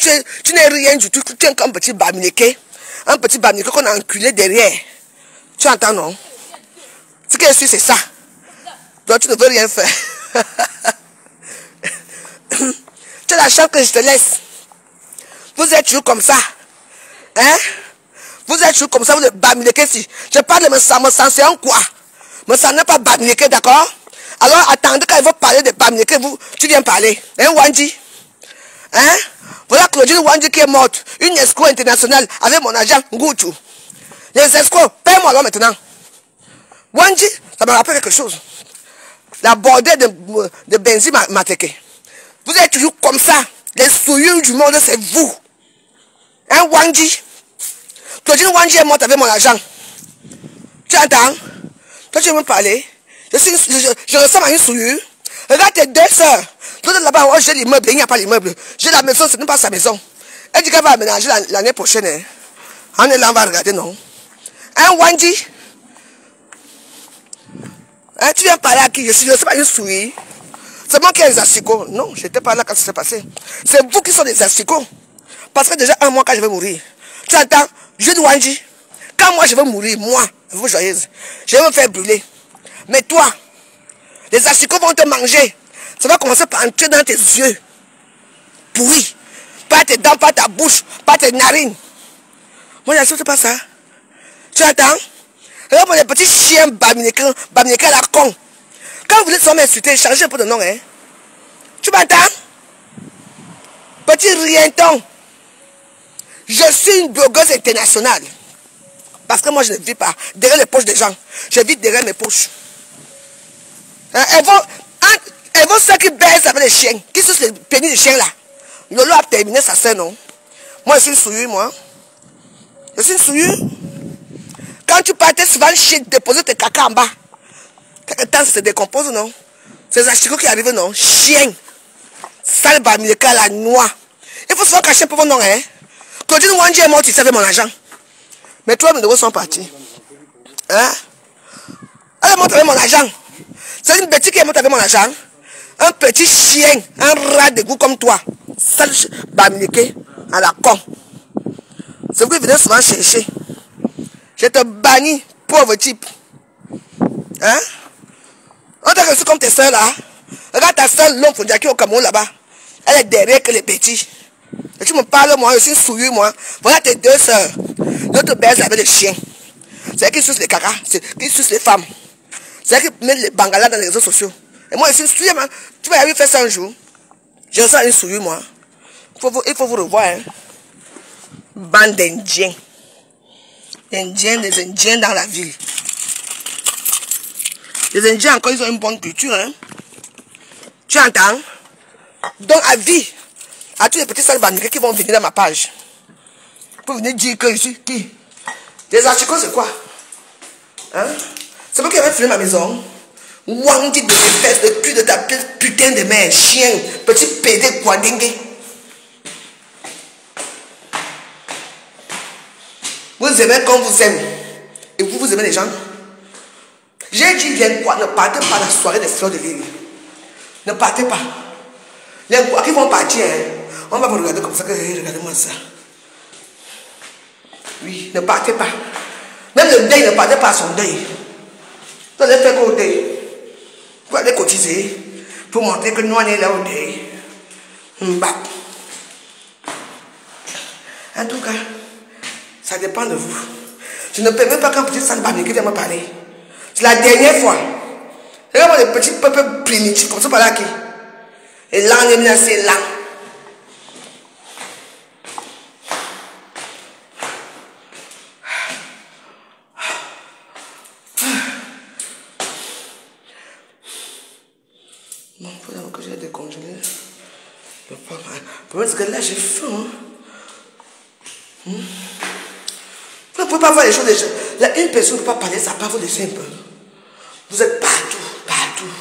tu n'es rien du tout. Tu es un petit baminiqué. Un petit baminiqué qu'on a enculé derrière. Tu entends, non? Ce que je suis, c'est ça. Toi, tu ne veux rien faire. Tu as la chance que je te laisse. Vous êtes toujours comme ça. Hein? Vous êtes toujours comme ça, vous êtes baminiqué. Si je parle de me sentir en quoi? Me sens n'est pas baminiqué, d'accord? Alors attendez quand il faut parler de baminiqué, tu viens parler. Hein, Wandi? Hein? Voilà Claudine Wandi qui est morte. Une escroc internationale avec mon agent Ngoutou. Les escrocs, paye-moi alors maintenant. Wandi, ça me rappelle quelque chose. La bordée de benzine m'a attaqué. Vous êtes toujours comme ça. Les souillures du monde, c'est vous. Hein, Wandi? Claudine Wandi est morte avec mon agent. Tu entends? Toi, tu veux me parler? Je ressemble à une souillure. Regarde tes deux soeurs. L'autre là-bas, oh, j'ai l'immeuble, il n'y a pas l'immeuble. J'ai la maison, ce n'est pas sa maison. Elle dit qu'elle va aménager l'année prochaine. Hein. On est là, on va regarder, non? Hein, Wandi? Hein, tu viens parler à qui? Je ressemble à une souillure. C'est moi qui ai les asticots. Non, je n'étais pas là quand ça s'est passé. C'est vous qui sont des asticots. Parce que déjà un mois quand je vais mourir. Tu entends? Je dis Wandi. Quand moi je vais mourir, moi, vous joyeuse, je vais me faire brûler. Mais toi, les asticots vont te manger. Ça va commencer par entrer dans tes yeux. Pourri. Pas tes dents, pas ta bouche, pas tes narines. Moi, je n'accepte pas ça. Tu entends? Regarde les petits chiens baminiqués à la con. Quand vous voulez seulement m'insulter, changez un peu de nom, hein. Tu m'entends? Petit rienton. Je suis une blogueuse internationale. Parce que moi, je ne vis pas derrière les poches des gens. Je vis derrière mes poches. Hein, elles vont ceux qui baissent avec les chiens. Qui sont les pénis des chiens là. Lolo a terminé sa sœur, non? Moi, je suis une souillure, moi. Je suis une souillure. Quand tu partais souvent chier, déposer tes caca en bas. Quelque temps, ça se décompose, non? C'est les achicots qui arrivent, non? Chien. Sale bamileka, la noix. Il faut souvent cacher pour vos noms, hein? Claudine Wandji est morte, il savait mon argent. Mais toi, mes deux sont partis. Hein? Elle est morte avec mon argent. C'est une bêtise qui est morte avec mon argent. Un petit chien, un rat de goût comme toi. Sale bamileke, à la con. C'est vous qui venez souvent chercher. Je te bannis, pauvre type. Hein? On t'a reçu comme tes soeurs là. Regarde ta soeur, l'homme qui est au Cameroun là-bas. Elle est derrière que les petits. Et tu me parles, moi, je suis une souillure, moi. Voilà tes deux soeurs. L'autre baise avec les chiens. C'est elle qui suce les caca, c'est qui suce les femmes. C'est elle qui met les bangalas dans les réseaux sociaux. Et moi, je suis une souillure, man. Tu vas y arriver faire ça un jour. Je sens une souillure, moi. Il faut vous revoir, hein. Bande d'Indiens. Des Indiens dans la ville. Les Indiens, encore, ils ont une bonne culture, hein. Tu entends? Donc, à vie, à tous les petits salbaniques qui vont venir dans ma page, pour venir dire que je suis qui? Les archicots, c'est quoi? Hein? C'est moi qui avais filmé ma maison. Wandi de tes fesses, le cul de ta putain de mère, chien, petit pédé guadingue. Vous aimez comme vous aimez. Et vous, vous aimez les gens. J'ai dit, viens quoi, ne partez pas à la soirée des fleurs de l'île. Ne partez pas. Les quoi qui vont partir, hein? On va vous regarder comme ça, que regardez-moi ça. Oui, ne partez pas. Même le deuil, ne partez pas à son deuil. Vous allez faire quoi au deuil? Vous allez cotiser pour montrer que nous on est là au deuil. En tout cas, ça dépend de vous. Je ne permets pas qu'un petit Sanbami qui vient me parler. C'est la dernière fois. Regarde les petits peuples primitifs, comme ça par là qui. Et là, on est menacé là. Bon, il faut d'abord que j'ai décongelé. Le problème, c'est que là, j'ai faim. Vous ne pouvez pas voir les choses des gens. Là, une personne ne peut pas parler, ça part vous laisser un peu. Vous êtes partout, partout.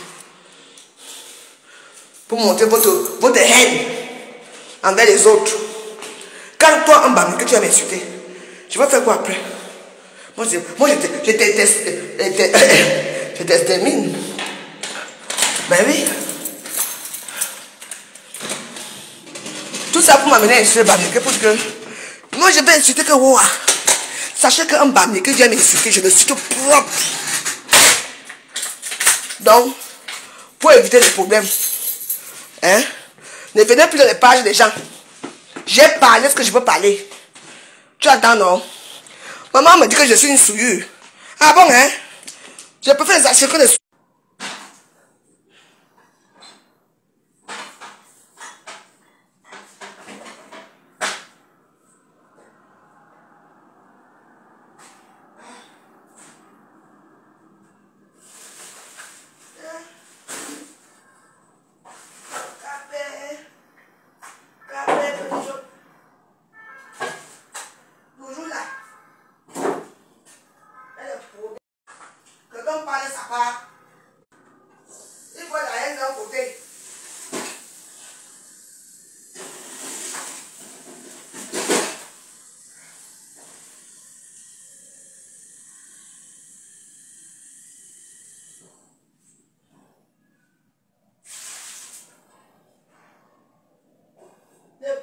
Pour montrer votre haine envers les autres. Quand toi, un bami, que tu vas m'insulter, je vais faire quoi après? Moi, je t'extermine. Ben oui. Tout ça pour m'amener à insulter Bamileke pour que... Moi, je vais insulter que Ouah. Sachez qu'un Bamileke vient m'insulter, je le suis tout propre. Donc, pour éviter les problèmes, hein, ne venez plus dans les pages des gens. J'ai parlé ce que je veux parler. Tu entends, non? Maman me dit que je suis une souillure. Ah bon, hein? Je préfère les acheter que les souillures.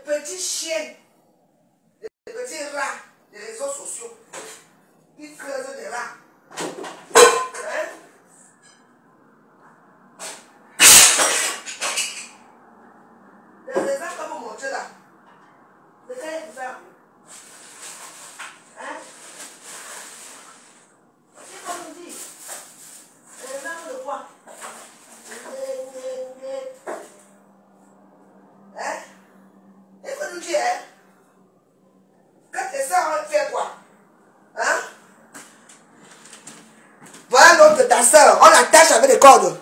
Petits chiens, les petits rats des réseaux sociaux qui creusent des rats. Hein? Les exemples que vous montrez là, c'est quel exemple? Hein? Qu'est-ce qu'on nous dit? Les exemples de quoi? Hein? Il faut nous dire, hein? ta soeur, on l'attache avec des cordes.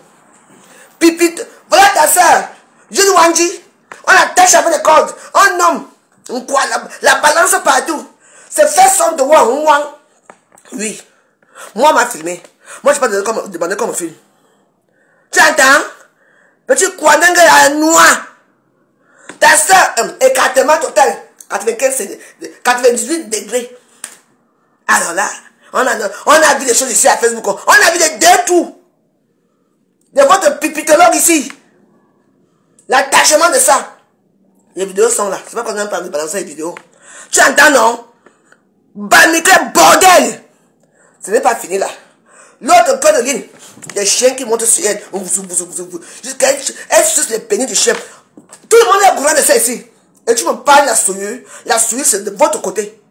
Pipit, voilà ta soeur. Jeune Wanji, on l'attache avec des cordes. Un homme, on quoi, la balance partout. C'est fait son de Wang. Oui. Moi, on m'a filmé. Moi, je n'ai pas demandé comme film. Tu entends? Petit Kwananga à noir. Ta soeur, écartement total. 98 degrés. Alors là, on a vu des choses ici à Facebook. On a vu des détours de votre pipitologue ici. L'attachement de ça. Les vidéos sont là. C'est pas qu'on a pas de balancer les vidéos. Tu entends, non? Baniqué, bordel! Ce n'est pas fini là. L'autre cœur de ligne, des chiens qui montent sur elle. Jusqu'à elle suce les pénis du chien. Tout le monde est au courant de ça ici. Et tu me parles de la souillure. La souillure, c'est de votre côté.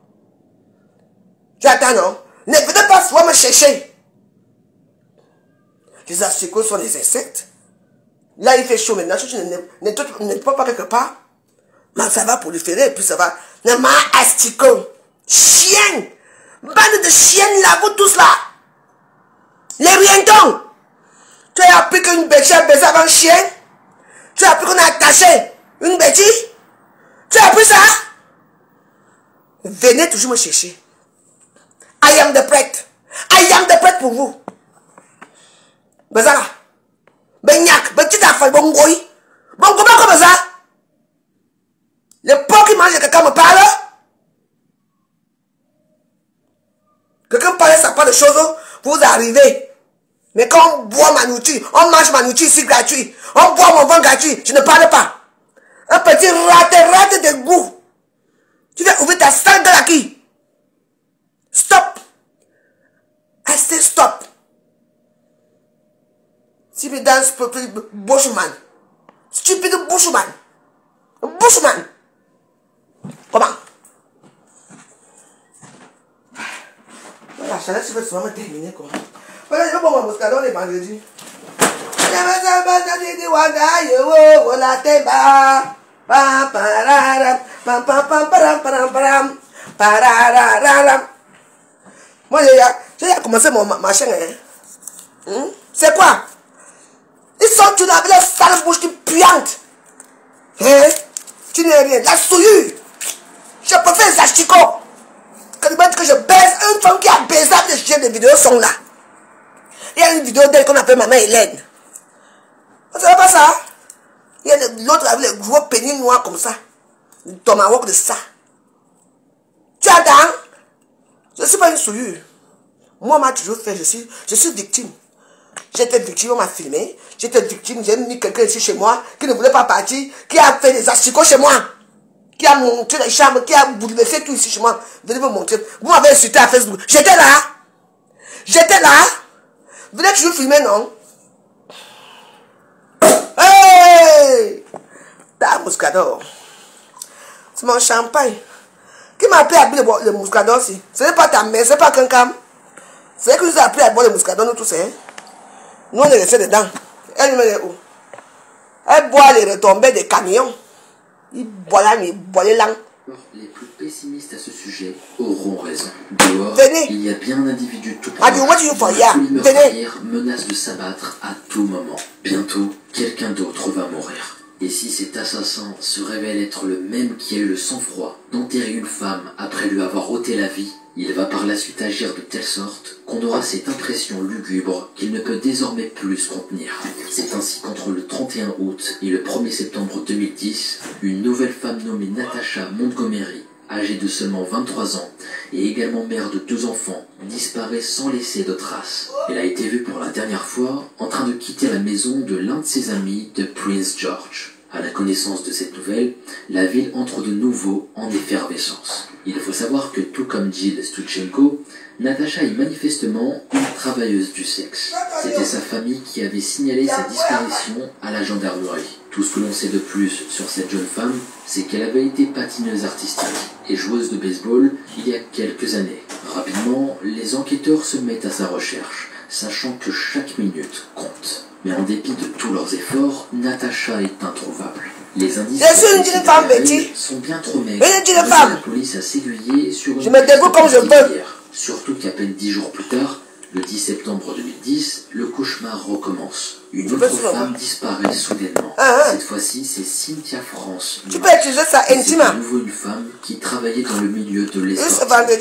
Tu attends, non? Ne venez pas souvent me chercher. Les asticots sont des insectes. Là, il fait chaud maintenant. Si tu ne peux pas quelque part, mais ça va proliférer et puis ça va. Ne m'a asticot. Chien. Bande de chiennes là, vous tous là. Les rientons. Tu as appris qu'une bêtise a baisé avant un chien? Tu as appris qu'on a attaché une bêtise? Tu as appris ça? Venez toujours me chercher. I am the prêtre. I am the prêtre pour vous. Bazara. Benyak. Petit affaire. Bon goy. Bon comment comme ça? Le porc qui mange, quelqu'un me parle? Quelqu'un parle, ça parle de choses, vous arrivez. Mais quand on boit ma nourriture, on mange ma nourriture ici gratuit. On boit mon vin gratuit, tu ne parles pas. Un petit raté de goût. Tu vas ouvrir ta salle de la qui? Stop. I say stop. Stupid dance, bushman. Stupid bushman. Bushman. Comment? La chaleur, tu veux souvent me terminer quoi. Voilà, je vais boire mon moscadon les vendredis. Moi, j'ai commencé ma chaîne. C'est quoi? Ils sont tous avec la sale bouche qui puante. Hein? Tu n'es rien. La souillure. Je préfère les asticots. Que je baise une femme qui a baisé avec des chiens, des vidéos sont là. Il y a une vidéo d'elle qu'on appelle Maman Hélène. Vous savez pas ça? Il y a l'autre avec les gros pénis noirs comme ça. Le tomahawk de ça. Tu attends? Je ne suis pas une souillure. Moi, on m'a toujours fait, je suis victime. J'étais victime, on m'a filmé. J'étais victime, j'ai mis quelqu'un ici chez moi qui ne voulait pas partir, qui a fait des asticots chez moi. Qui a monté les chambres, qui a bouleversé tout ici chez moi. Venez me montrer. Vous m'avez insulté à Facebook. J'étais là. J'étais là. Venez toujours filmer, non? Hey! T'as un mouscador. C'est mon champagne. Qui m'a appris à boire le mouscador aussi? Ce n'est pas ta mère, ce n'est pas quelqu'un. C'est que nous a appris à boire le mouscador, nous tous, hein? Nous, on est restés dedans. Elle me dit où? Elle boit les retombées des camions. Il boit là, il boit les langues. Les plus pessimistes à ce sujet auront raison. Dehors, Venez. il y a bien un individu tout Ah, what do you for? Yeah. tous les Venez. meurtrières menacent de s'abattre à tout moment. Bientôt, quelqu'un d'autre va mourir. Et si cet assassin se révèle être le même qui a eu le sang-froid d'enterrer une femme après lui avoir ôté la vie, il va par la suite agir de telle sorte qu'on aura cette impression lugubre qu'il ne peut désormais plus se contenir. C'est ainsi qu'entre le 31 août et le 1er septembre 2010, une nouvelle femme nommée Natasha Montgomery, âgée de seulement 23 ans et également mère de 2 enfants, disparaît sans laisser de traces. Elle a été vue pour la dernière fois en train de quitter la maison de l'un de ses amis de Prince George. À la connaissance de cette nouvelle, la ville entre de nouveau en effervescence. Il faut savoir que tout comme Jill Stuchenko, Natasha est manifestement une travailleuse du sexe. C'était sa famille qui avait signalé sa disparition à la gendarmerie. Tout ce que l'on sait de plus sur cette jeune femme, c'est qu'elle avait été patineuse artistique et joueuse de baseball il y a quelques années. Rapidement, les enquêteurs se mettent à sa recherche, sachant que chaque minute compte. Mais en dépit de tous leurs efforts, Natasha est introuvable. Les indices sont bien trop maigres. La police a s'aiguillé sur une je me débrouille comme je peux. Surtout qu'à peine 10 jours plus tard, Le 10 septembre 2010, le cauchemar recommence. Une autre femme disparaît soudainement. Cette fois-ci, c'est Cynthia France. Tu peux utiliser ça intime. C'est à nouveau une femme qui travaillait dans le milieu de l'escorte. Elle avait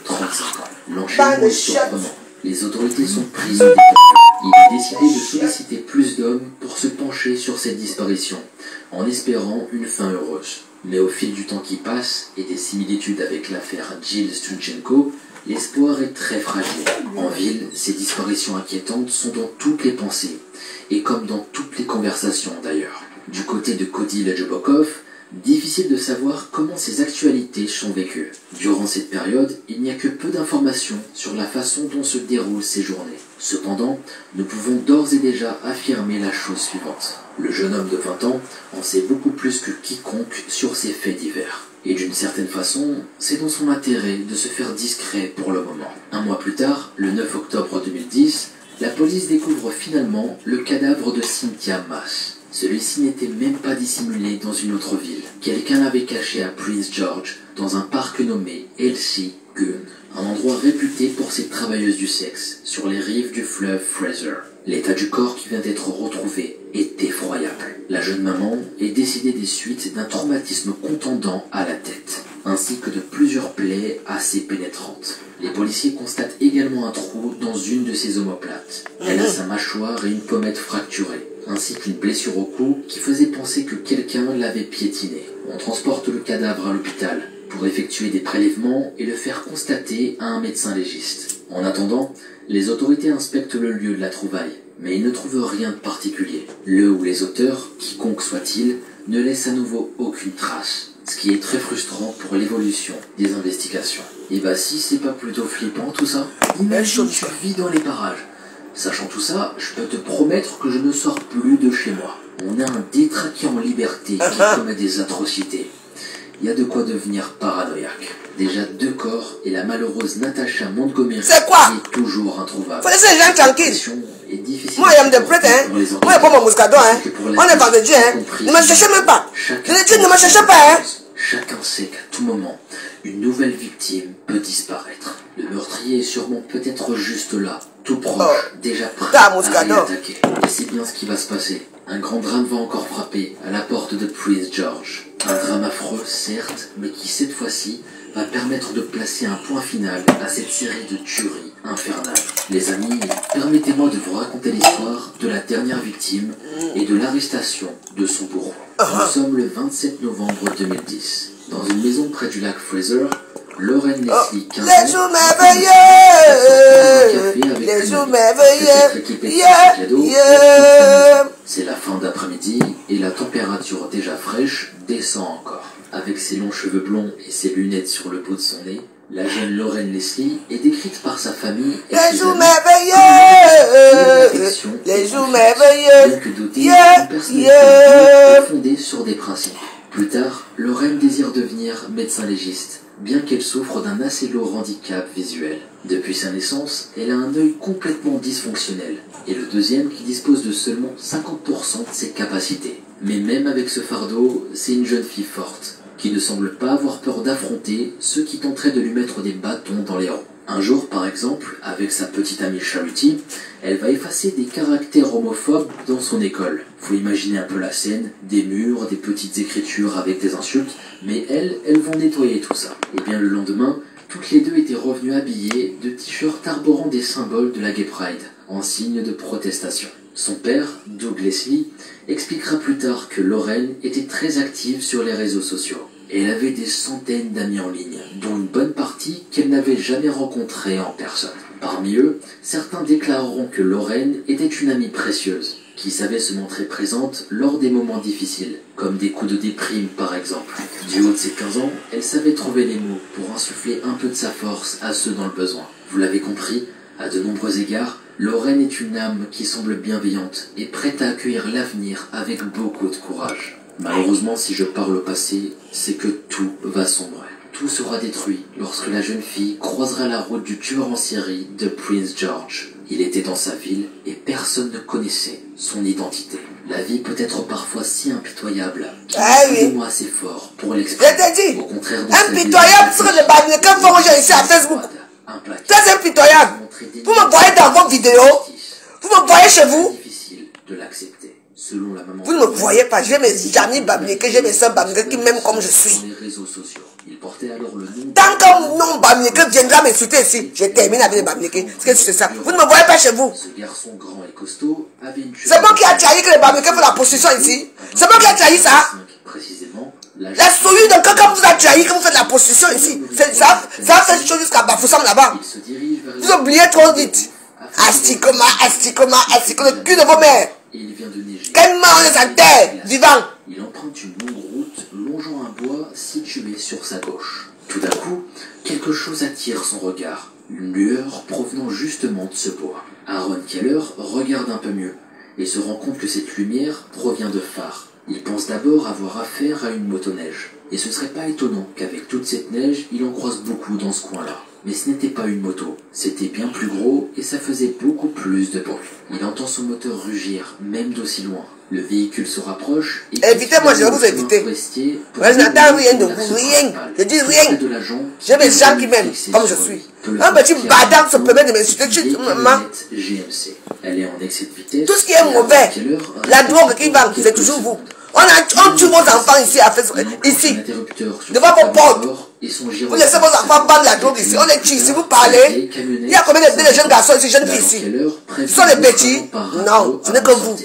35 ans. L'enchaînement est surprenant. Les autorités sont prises au dépourvu. Il est décidé de solliciter plus d'hommes pour se pencher sur cette disparition, en espérant une fin heureuse. Mais au fil du temps qui passe et des similitudes avec l'affaire Jill Stunchenko, l'espoir est très fragile. En ville, ces disparitions inquiétantes sont dans toutes les pensées, et comme dans toutes les conversations d'ailleurs. Du côté de Cody Lejobokov, difficile de savoir comment ces actualités sont vécues. Durant cette période, il n'y a que peu d'informations sur la façon dont se déroulent ces journées. Cependant, nous pouvons d'ores et déjà affirmer la chose suivante. Le jeune homme de 20 ans en sait beaucoup plus que quiconque sur ces faits divers. Et d'une certaine façon, c'est dans son intérêt de se faire discret pour le moment. Un mois plus tard, le 9 octobre 2010, la police découvre finalement le cadavre de Cynthia Mass. Celui-ci n'était même pas dissimulé dans une autre ville. Quelqu'un l'avait caché à Prince George, dans un parc nommé Elsie Gun, un endroit réputé pour ses travailleuses du sexe, sur les rives du fleuve Fraser. L'état du corps qui vient d'être retrouvé est effroyable. La jeune maman est décédée des suites d'un traumatisme contondant à la tête, ainsi que de plusieurs plaies assez pénétrantes. Les policiers constatent également un trou dans une de ses omoplates. Elle a sa mâchoire et une pommette fracturée, ainsi qu'une blessure au cou qui faisait penser que quelqu'un l'avait piétinée. On transporte le cadavre à l'hôpital pour effectuer des prélèvements et le faire constater à un médecin légiste. En attendant, les autorités inspectent le lieu de la trouvaille, mais ils ne trouvent rien de particulier. Le ou les auteurs, quiconque soit-il, ne laissent à nouveau aucune trace, ce qui est très frustrant pour l'évolution des investigations. Et bah si c'est pas plutôt flippant tout ça, imagine tu vis dans les parages. Sachant tout ça, je peux te promettre que je ne sors plus de chez moi. On a un détraqué en liberté qui commet des atrocités. Il y a de quoi devenir paranoïaque. Déjà 2 corps et la malheureuse Natasha Montgomery qui est toujours introuvable. Faut laisser les gens tranquilles. Est difficile. Moi, j'aime des prêtres, hein. Moi, je prends mon mouscadon, hein. On est par de Dieu, hein. Ne me cherchez même pas. Les dieux ne me cherchez pas, hein. Chacun sait qu'à tout moment, une nouvelle victime peut disparaître. Le meurtrier est sûrement peut-être juste là, tout proche, déjà prêt à réattaquer. Et c'est bien ce qui va se passer. Un grand drame va encore frapper à la porte de Prince George. Un drame affreux, certes, mais qui cette fois-ci va permettre de placer un point final à cette série de tueries infernales. Les amis, permettez-moi de vous raconter l'histoire de la dernière victime et de l'arrestation de son bourreau. Nous sommes le 27 novembre 2010. Dans une maison près du lac Fraser, Lauren Leslie, 15 ans, les jours merveilleux, les jours merveilleux, c'est la fin d'après-midi et la température déjà fraîche descend encore. Avec ses longs cheveux blonds et ses lunettes sur le bout de son nez, la jeune Lauren Leslie est décrite par sa famille et les ses jours amis merveilleux, les jours merveilleux, bien que dotée d'une personnalité fondée sur des principes. Plus tard, Lauren désire devenir médecin légiste, bien qu'elle souffre d'un assez lourd handicap visuel. Depuis sa naissance, elle a un œil complètement dysfonctionnel, et le deuxième qui dispose de seulement 50% de ses capacités. Mais même avec ce fardeau, c'est une jeune fille forte, qui ne semble pas avoir peur d'affronter ceux qui tenteraient de lui mettre des bâtons dans les roues. Un jour, par exemple, avec sa petite amie Charity, elle va effacer des caractères homophobes dans son école. Faut imaginer un peu la scène, des murs, des petites écritures avec des insultes, mais elles vont nettoyer tout ça. Et bien le lendemain, toutes les deux étaient revenues habillées de t-shirts arborant des symboles de la Gay Pride, en signe de protestation. Son père, Doug Leslie, expliquera plus tard que Lauren était très active sur les réseaux sociaux. Et elle avait des centaines d'amis en ligne, dont une bonne partie qu'elle n'avait jamais rencontrée en personne. Parmi eux, certains déclareront que Lauren était une amie précieuse, qui savait se montrer présente lors des moments difficiles, comme des coups de déprime par exemple. Du haut de ses 15 ans, elle savait trouver les mots pour insuffler un peu de sa force à ceux dans le besoin. Vous l'avez compris, à de nombreux égards, Lauren est une âme qui semble bienveillante et prête à accueillir l'avenir avec beaucoup de courage. Malheureusement, si je parle au passé, c'est que tout va sombrer. Tout sera détruit lorsque la jeune fille croisera la route du tueur en série de Prince George. Il était dans sa ville et personne ne connaissait son identité. La vie peut être parfois si impitoyable qu'il n'y a pas de mots assez fort pour l'exprimer. Je t'ai dit, au contraire, impitoyable, ce que les Bamilekins font aux gens ici à Facebook. implacable. Très impitoyable. Vous me voyez dans vos vidéos. Vous me voyez chez vous. Difficile de l'accepter. Selon la maman. Vous ne me voyez pas. J'ai mes amis Bamileke, j'ai mes soeurs Bamileke qui m'aiment comme je suis. Sur les réseaux sociaux. Il portait alors le nom. Tant qu'un nom Bamileke viendra m'insulter ici, je termine avec les Bamileke. C'est ça. Vous ne me voyez pas chez vous. Ce garçon grand et costaud avait une. C'est moi qui a trahi que les Bamileke font la prostitution ici. C'est moi qui a trahi ça. Précisément. La souillure de quelqu'un vous a trahi que vous faites la prostitution ici. Ça fait chose jusqu'à Bafoussam là-bas. Il se dirige vers. Vous oubliez trop vite. Astikoma, le cul de vos mères. Il vient de neiger. Quelle mort est sa terre, vivant. Il emprunte une longue route longeant un bois situé sur sa gauche. Tout d'un coup, quelque chose attire son regard. Une lueur provenant justement de ce bois. Aaron Keller regarde un peu mieux et se rend compte que cette lumière provient de phares. Il pense d'abord avoir affaire à une motoneige. Et ce serait pas étonnant qu'avec toute cette neige, il en croise beaucoup dans ce coin-là. Mais ce n'était pas une moto, c'était bien plus gros et ça faisait beaucoup plus de bruit. Il entend son moteur rugir, même d'aussi loin. Le véhicule se rapproche et... Évitez-moi, je vais vous éviter. Je n'attends rien de vous, rien. Je dis rien. J'ai mes gens qui m'aiment, comme je suis. Un petit badam se permet de m'insulter, maman. GMC. Elle est en excès de vitesse. Tout ce qui est mauvais, la drogue qui vend, c'est toujours vous. On tue vos enfants ici, ici, devant vos portes. Vous laissez vos enfants vendre la drogue ici, on les tue. Si vous parlez, il y a combien de jeunes garçons ici, jeunes filles ici? Ils sont les petits? Non, ce n'est que vous.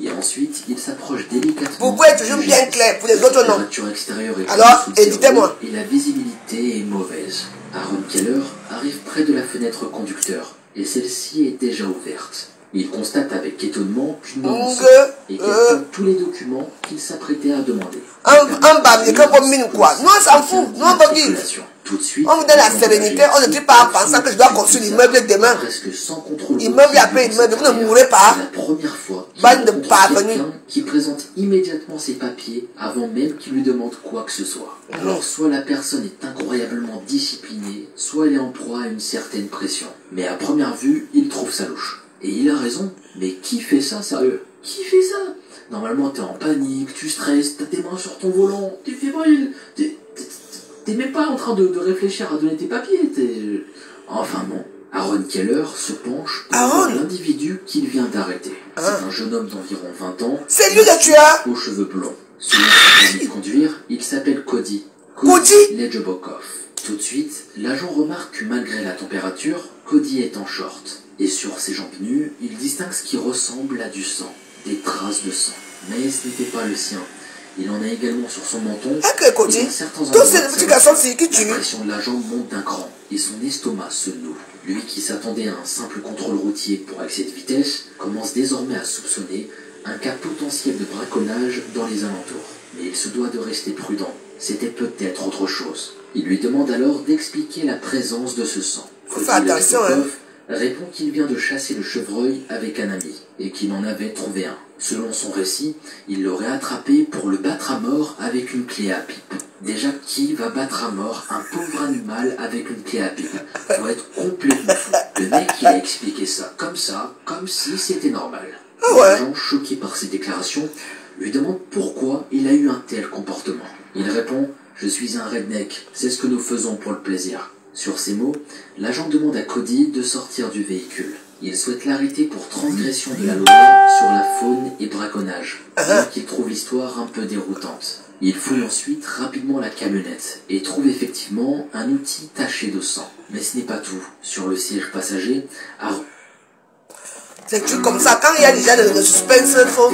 Et ensuite, il s'approche délicatement. Vous pouvez être toujours bien clair, pour les autres non. Alors, alors, évitez-moi. Et la visibilité est mauvaise. Aaron Keller arrive près de la fenêtre conducteur, et celle-ci est déjà ouverte. Il constate avec étonnement qu'une maman et qu'elle prend tous les documents qu'il s'apprêtait à demander. Un Bamileke comme mine quoi? Nous on s'en fout, nous on va vivre. Tout de suite, on vous donne la sérénité, on ne dit pas en pensant que je dois construire l'immeuble demain. Presque sans contrôle. Immeuble après immeuble, vous ne mourrez pas. C'est la première fois bande de parvenus qui présente immédiatement ses papiers avant même qu'il lui demande quoi que ce soit. Alors soit la personne est incroyablement disciplinée, soit elle est en proie à une certaine pression. Mais à première vue, il trouve ça louche. Et il a raison, mais qui fait ça, sérieux? Qui fait ça? Normalement, t'es en panique, tu stresses, t'as tes mains sur ton volant, t'es fébrile, t'es même pas en train de réfléchir à donner tes papiers, Enfin non, Aaron Keller se penche pour l'individu qu'il vient d'arrêter. C'est un jeune homme d'environ 20 ans. C'est lui le tueur? Aux cheveux blonds. Selon son permis de conduire, il s'appelle Cody. Cody Ledjebokov. Tout de suite, l'agent remarque que malgré la température, Cody est en short. Et sur ses jambes nues, il distingue ce qui ressemble à du sang, des traces de sang. Mais ce n'était pas le sien. Il en a également sur son menton. Cody, tous ces petits garçons-ci qui tuent. La pression de la jambe monte d'un cran et son estomac se noue. Lui qui s'attendait à un simple contrôle routier pour excès de vitesse, commence désormais à soupçonner un cas potentiel de braconnage dans les alentours. Mais il se doit de rester prudent. C'était peut-être autre chose. Il lui demande alors d'expliquer la présence de ce sang. Faut faire attention, répond qu'il vient de chasser le chevreuil avec un ami et qu'il en avait trouvé un. Selon son récit, il l'aurait attrapé pour le battre à mort avec une clé à pipe. Déjà, qui va battre à mort un pauvre animal avec une clé à pipe? Faut être complètement fou. Le mec, il a expliqué ça, comme si c'était normal. L'agent, choqué par ses déclarations, lui demande pourquoi il a eu un tel comportement. Il répond « Je suis un redneck, c'est ce que nous faisons pour le plaisir ». Sur ces mots, l'agent demande à Cody de sortir du véhicule. Il souhaite l'arrêter pour transgression de la loi sur la faune et braconnage, alors qu'il trouve l'histoire un peu déroutante. Il fouille ensuite rapidement la camionnette et trouve effectivement un outil taché de sang. Mais ce n'est pas tout. Sur le siège passager, c'est tout comme ça, quand il y a déjà le suspense, il faut...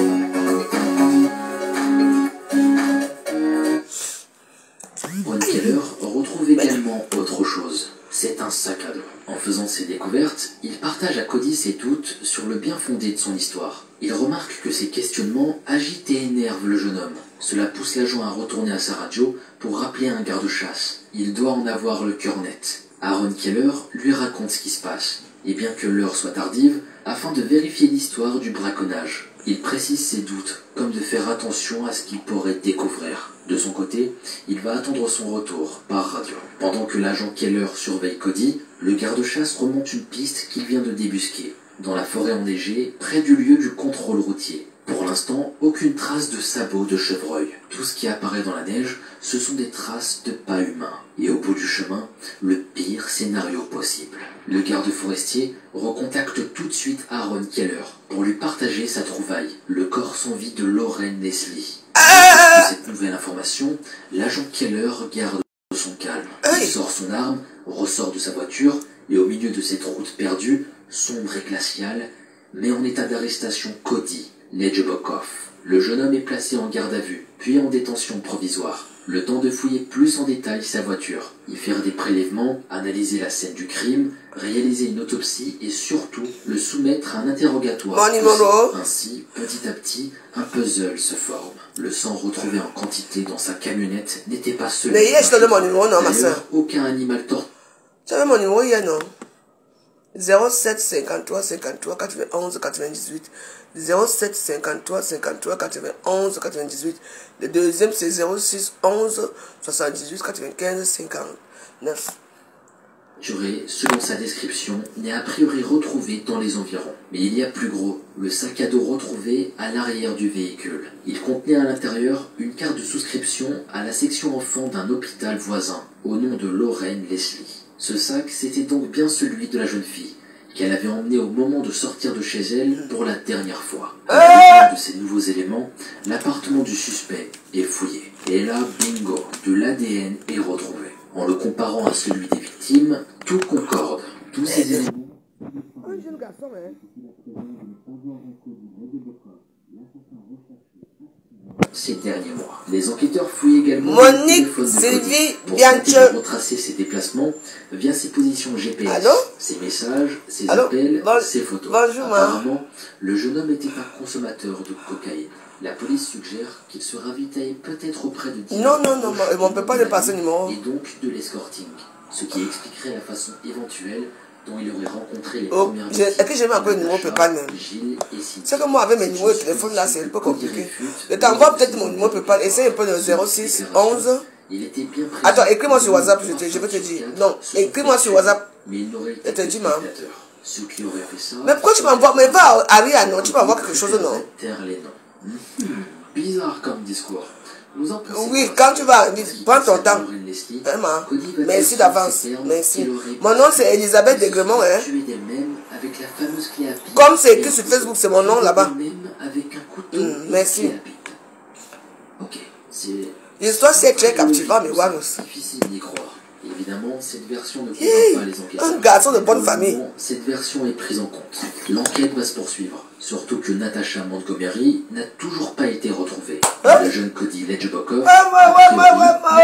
Aaron Keller retrouve également autre chose. C'est un sac à dos. En faisant ses découvertes, il partage à Cody ses doutes sur le bien fondé de son histoire. Il remarque que ses questionnements agitent et énervent le jeune homme. Cela pousse l'agent à retourner à sa radio pour rappeler un garde-chasse. Il doit en avoir le cœur net. Aaron Keller lui raconte ce qui se passe. Et bien que l'heure soit tardive, afin de vérifier l'histoire du braconnage. Il précise ses doutes, comme de faire attention à ce qu'il pourrait découvrir. De son côté, il va attendre son retour par radio. Pendant que l'agent Keller surveille Cody, le garde-chasse remonte une piste qu'il vient de débusquer, dans la forêt enneigée, près du lieu du contrôle routier. Pour l'instant, aucune trace de sabots de chevreuil. Tout ce qui apparaît dans la neige, ce sont des traces de pas humains. Et au bout du chemin, le pire scénario possible. Le garde forestier recontacte tout de suite Aaron Keller pour lui partager sa trouvaille, le corps sans vie de Lauren Leslie. De cette nouvelle information, l'agent Keller garde son calme. Il sort son arme, ressort de sa voiture et au milieu de cette route perdue, sombre et glaciale, met en état d'arrestation Cody Ledjebokov. Le jeune homme est placé en garde à vue, puis en détention provisoire. Le temps de fouiller plus en détail sa voiture, y faire des prélèvements, analyser la scène du crime, réaliser une autopsie et surtout le soumettre à un interrogatoire. Ainsi, petit à petit, un puzzle se forme. Le sang retrouvé en quantité dans sa camionnette n'était pas celui. Mais hier, je te donne mon numéro, non, ma soeur. Aucun animal torturé. Tu avais mon numéro hier, non? 07 53 53 91 98. 07 53 53 91 98. Le deuxième, c'est 06 11 78 95 59. Selon sa description, n'est a priori retrouvé dans les environs. Mais il y a plus gros, le sac à dos retrouvé à l'arrière du véhicule. Il contenait à l'intérieur une carte de souscription à la section enfants d'un hôpital voisin, au nom de Lauren Leslie. Ce sac, c'était donc bien celui de la jeune fille, qu'elle avait emmené au moment de sortir de chez elle pour la dernière fois. À la lumière de ces nouveaux éléments, l'appartement du suspect est fouillé. Et là, bingo, de l'ADN est retrouvé. En le comparant à celui des victimes, tout concorde. Tous ces éléments... Un jeune garçon, hein. Ces derniers mois. Les enquêteurs fouillent également Monique Sylvie pour Bianche tenter de retracer ses déplacements via ses positions GPS, Allô? ses messages, ses Allô? appels, ses photos. Bonjour, Apparemment, le jeune homme était un consommateur de cocaïne. La police suggère qu'il se ravitaille peut-être auprès de... Non, on ne peut pas dépasser le numéro. Et donc de l'escorting, ce qui expliquerait la façon éventuelle dont il aurait rencontré les Oh, premières est-ce que j'ai mis un peu le numéro PayPal? Gilles et Cynthia. C'est que moi, avec mes numéros de téléphone là, c'est un peu compliqué. Je t'envoie peut-être mon numéro PayPal. Essaye un peu le 06 11. Il était bien présent. Attends, écris-moi sur WhatsApp, je vais te dire. Non, écris-moi sur WhatsApp. Mais il n'aurait été Je te dis, que maman. spectateur. Ceux qui auraient fait ça... Mais pourquoi tu m'envoies? Mais va à Aria, non? Tu m'envoies quelque chose, non? Taire les noms. Bizarre comme discours. Vous en pensez Oui, quoi? quand tu vas, prends ton temps. Lauren Leslie, Vraiment. Cody va Merci dire d'avance. sur ses termes Merci. qu'il aurait Mon nom c'est Elisabeth Degremont, hein. tué d'elle-même avec la fameuse clé à pipe. Comme c'est écrit sur Facebook, c'est mon nom là-bas. Même avec un couteau et merci. une clé à pipe. Ok, c'est... L'histoire c'est très captivante, mais voilà. difficile d'y croire. Évidemment, cette version ne Hey, convainc pas les enquêteurs. un garçon de bonne Pour le famille. moment, cette version est prise en compte. L'enquête va se poursuivre. Surtout que Natasha Montgomery n'a toujours pas été retrouvée. Hein? Le jeune Cody Ledjebokov Ouais.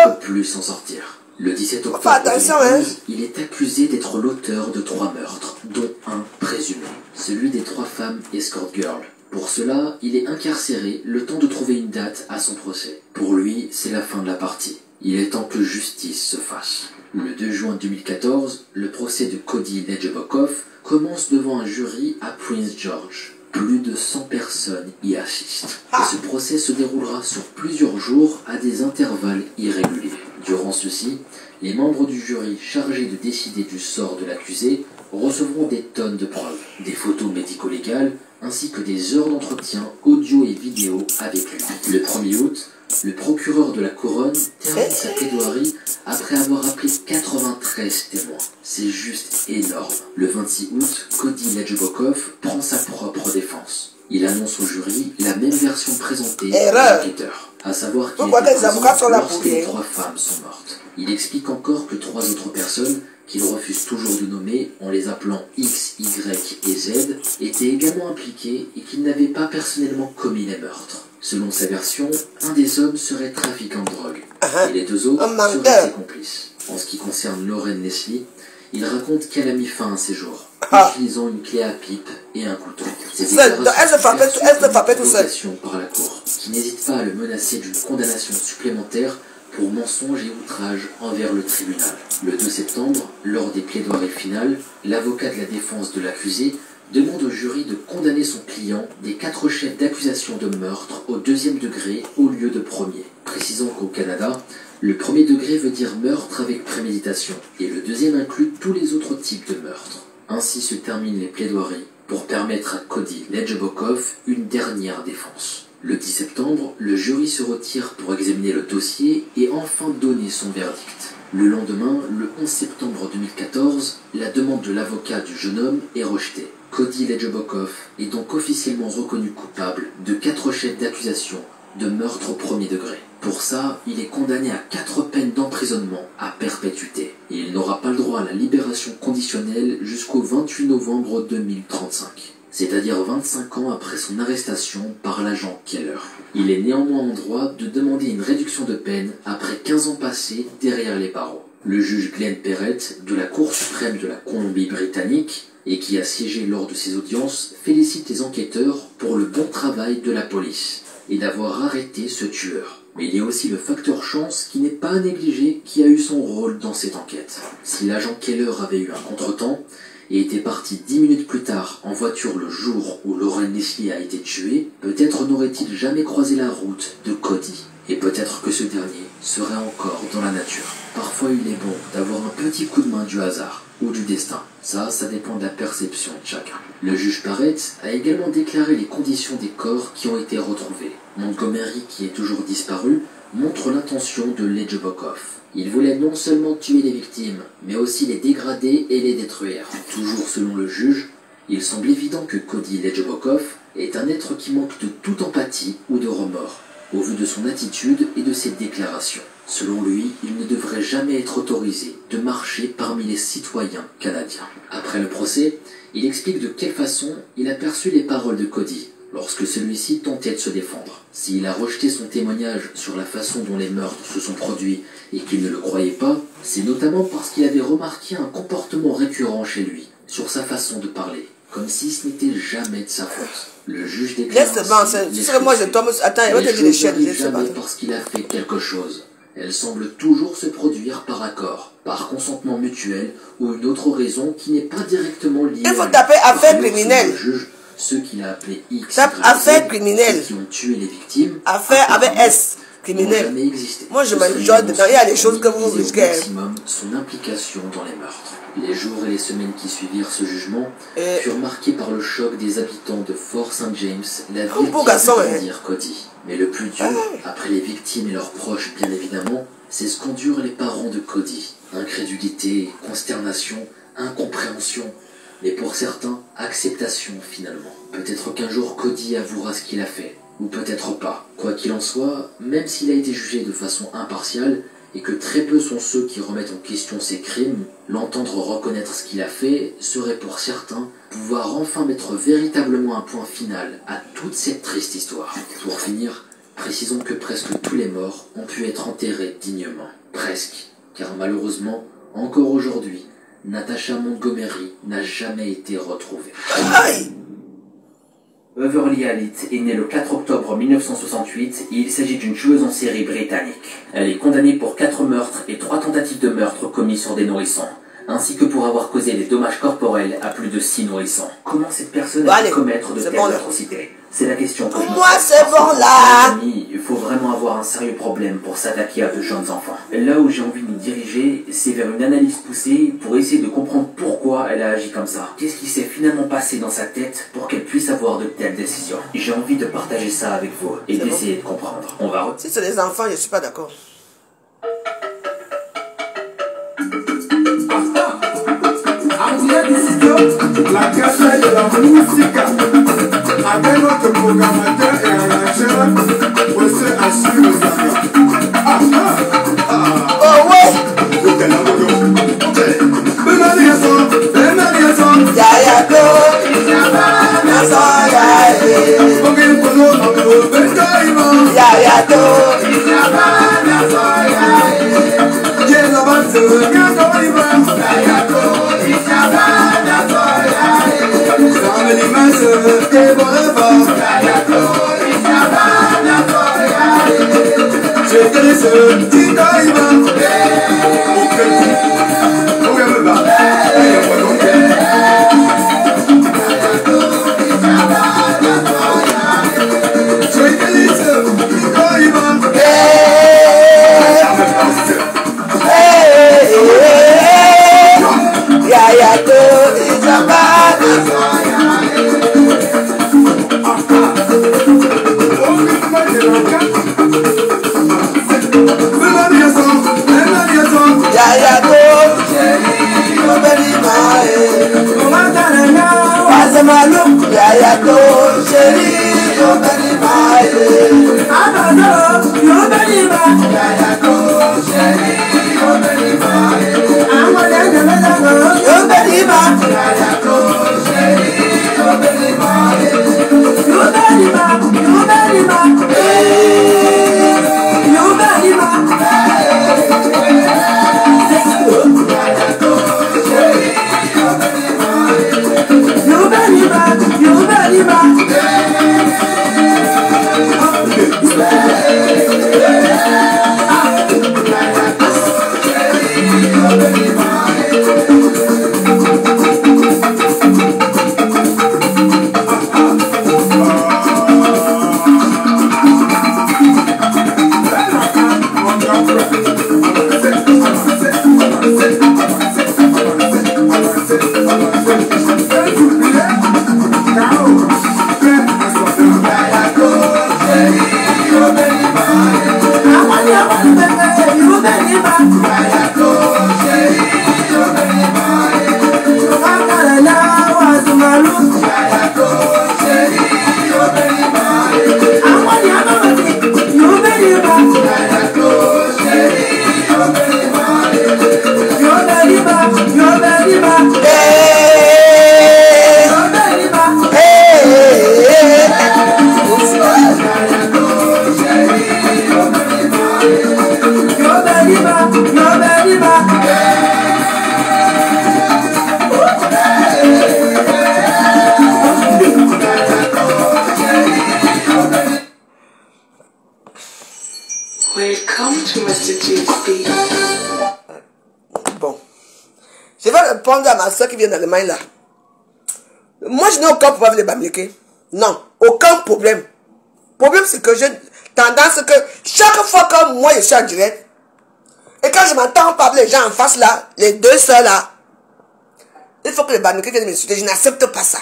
ne peut plus s'en sortir. Le 17 octobre Fais attention, 2012, il est accusé d'être l'auteur de 3 meurtres, dont un présumé, celui des 3 femmes escort girl. Pour cela, il est incarcéré le temps de trouver une date à son procès. Pour lui, c'est la fin de la partie. Il est temps que justice se fasse. Le 2 juin 2014, le procès de Cody Ledjebokov commence devant un jury à Prince George. Plus de 100 personnes y assistent. Et ce procès se déroulera sur plusieurs jours à des intervalles irréguliers. Durant ceux-ci, les membres du jury chargés de décider du sort de l'accusé recevront des tonnes de preuves, des photos médico-légales, ainsi que des heures d'entretien audio et vidéo avec lui. Le 1er août, le procureur de la Couronne termine sa plaidoirie après avoir appelé 93 témoins. C'est juste énorme. Le 26 août, Cody Ledjebokov prend sa propre défense. Il annonce au jury la même version présentée par l'enquêteur, à savoir qu'il était présent lorsque les 3 femmes sont mortes. Il explique encore que 3 autres personnes, qu'il refuse toujours de nommer en les appelant X, Y et Z, étaient également impliquées et qu'il n'avait pas personnellement commis les meurtres. Selon sa version, un des hommes serait trafiquant de drogue, et les 2 autres seraient ses complices. En ce qui concerne Lauren Leslie, il raconte qu'elle a mis fin à ses jours, utilisant une clé à pipe et un couteau. Ces Elle se frappait tout seul. par la cour, qui n'hésite pas à le menacer d'une condamnation supplémentaire pour mensonge et outrage envers le tribunal. Le 2 septembre, lors des plaidoiries finales, l'avocat de la défense de l'accusé demande au jury de condamner son client des 4 chefs d'accusation de meurtre au 2e degré au lieu de 1er, précisant qu'au Canada, Le premier degré veut dire meurtre avec préméditation, et le deuxième inclut tous les autres types de meurtres. Ainsi se terminent les plaidoiries pour permettre à Cody Ledjebokov une dernière défense. Le 10 septembre, le jury se retire pour examiner le dossier et enfin donner son verdict. Le lendemain, le 11 septembre 2014, la demande de l'avocat du jeune homme est rejetée. Cody Ledjebokov est donc officiellement reconnu coupable de 4 chefs d'accusation de meurtre au premier degré. Pour ça, il est condamné à 4 peines d'emprisonnement à perpétuité. Et il n'aura pas le droit à la libération conditionnelle jusqu'au 28 novembre 2035. C'est-à-dire 25 ans après son arrestation par l'agent Keller. Il est néanmoins en droit de demander une réduction de peine après 15 ans passés derrière les barreaux. Le juge Glenn Perrett de la Cour suprême de la Colombie-Britannique et qui a siégé lors de ces audiences félicite les enquêteurs pour le bon travail de la police et d'avoir arrêté ce tueur. Mais il y a aussi le facteur chance qui n'est pas à négliger qui a eu son rôle dans cette enquête. Si l'agent Keller avait eu un contretemps et était parti 10 minutes plus tard en voiture le jour où Lauren Leslie a été tuée, peut-être n'aurait-il jamais croisé la route de Cody. Et peut-être que ce dernier serait encore dans la nature. Parfois il est bon d'avoir un petit coup de main du hasard ou du destin. Ça dépend de la perception de chacun. Le juge Parrett a également déclaré les conditions des corps qui ont été retrouvés. Montgomery, qui est toujours disparu, montre l'intention de Ledjebokov. Il voulait non seulement tuer les victimes, mais aussi les dégrader et les détruire. Toujours selon le juge, il semble évident que Cody Ledjebokov est un être qui manque de toute empathie ou de remords, au vu de son attitude et de ses déclarations. Selon lui, il ne devrait jamais être autorisé de marcher parmi les citoyens canadiens. Après le procès, il explique de quelle façon il a perçu les paroles de Cody lorsque celui-ci tentait de se défendre. S'il a rejeté son témoignage sur la façon dont les meurtres se sont produits et qu'il ne le croyait pas, c'est notamment parce qu'il avait remarqué un comportement récurrent chez lui, sur sa façon de parler, comme si ce n'était jamais de sa faute. Le juge déclare moi je tombe. Attends, il va te dire les chaînes. jamais parce qu'il a fait quelque chose. Elles semblent toujours se produire par accord, par consentement mutuel ou une autre raison qui n'est pas directement liée Il faut taper affaire criminelle. Ceux qu'il a appelés X, tape affaire criminelle. qui ont tué les victimes, affaire avec S, criminelle. Moi je m'enjoie dedans, il y a des choses que vous risquez. Au maximum son implication dans les meurtres. Les jours et les semaines qui suivirent ce jugement furent marqués par le choc des habitants de Fort St. James, la ville qui a fait dire Cody. Mais le plus dur, après les victimes et leurs proches bien évidemment, c'est ce qu'endurent les parents de Cody. Incrédulité, consternation, incompréhension, mais pour certains, acceptation finalement. Peut-être qu'un jour Cody avouera ce qu'il a fait, ou peut-être pas. Quoi qu'il en soit, même s'il a été jugé de façon impartiale, et que très peu sont ceux qui remettent en question ses crimes, l'entendre reconnaître ce qu'il a fait serait pour certains pouvoir enfin mettre véritablement un point final à toute cette triste histoire. Pour finir, précisons que presque tous les morts ont pu être enterrés dignement. Presque, car malheureusement, encore aujourd'hui, Natasha Montgomery n'a jamais été retrouvée. Beverly Allitt est née le 4 octobre 1968 et il s'agit d'une tueuse en série britannique. Elle est condamnée pour 4 meurtres et 3 tentatives de meurtre commis sur des nourrissons, ainsi que pour avoir causé des dommages corporels à plus de 6 nourrissons. Comment cette personne a pu commettre de telles atrocités? C'est la question que je me pose. Moi c'est bon là. Il faut vraiment avoir un sérieux problème pour s'attaquer à de jeunes enfants. Là où j'ai envie de nous diriger, c'est vers une analyse poussée pour essayer de comprendre pourquoi elle a agi comme ça. Qu'est-ce qui s'est finalement passé dans sa tête pour qu'elle puisse avoir de telles décisions? J'ai envie de partager ça avec vous et d'essayer de comprendre. On va... Si c'est des enfants, je suis pas d'accord. La casa de la música, avec notre programmateur et arrangeur, on se assure le Oh ouais. Yayako, chéri, yo benima, Amano, yo benima, Yayako, chéri, yo benima, Amano, yo benima, Yayako, chéri, yo benima, yo benima, yo benima, yo benima, Bon, je vais répondre à ma soeur qui vient d'Allemagne là. Moi, je n'ai aucun problème avec les Bamileke. Non, aucun problème. Le problème, c'est que j'ai tendance que chaque fois que moi je suis en direct, et quand je m'entends parler les gens en face là, les deux soeurs là, il faut que les Bamileke viennent m'insulter. Je n'accepte pas ça.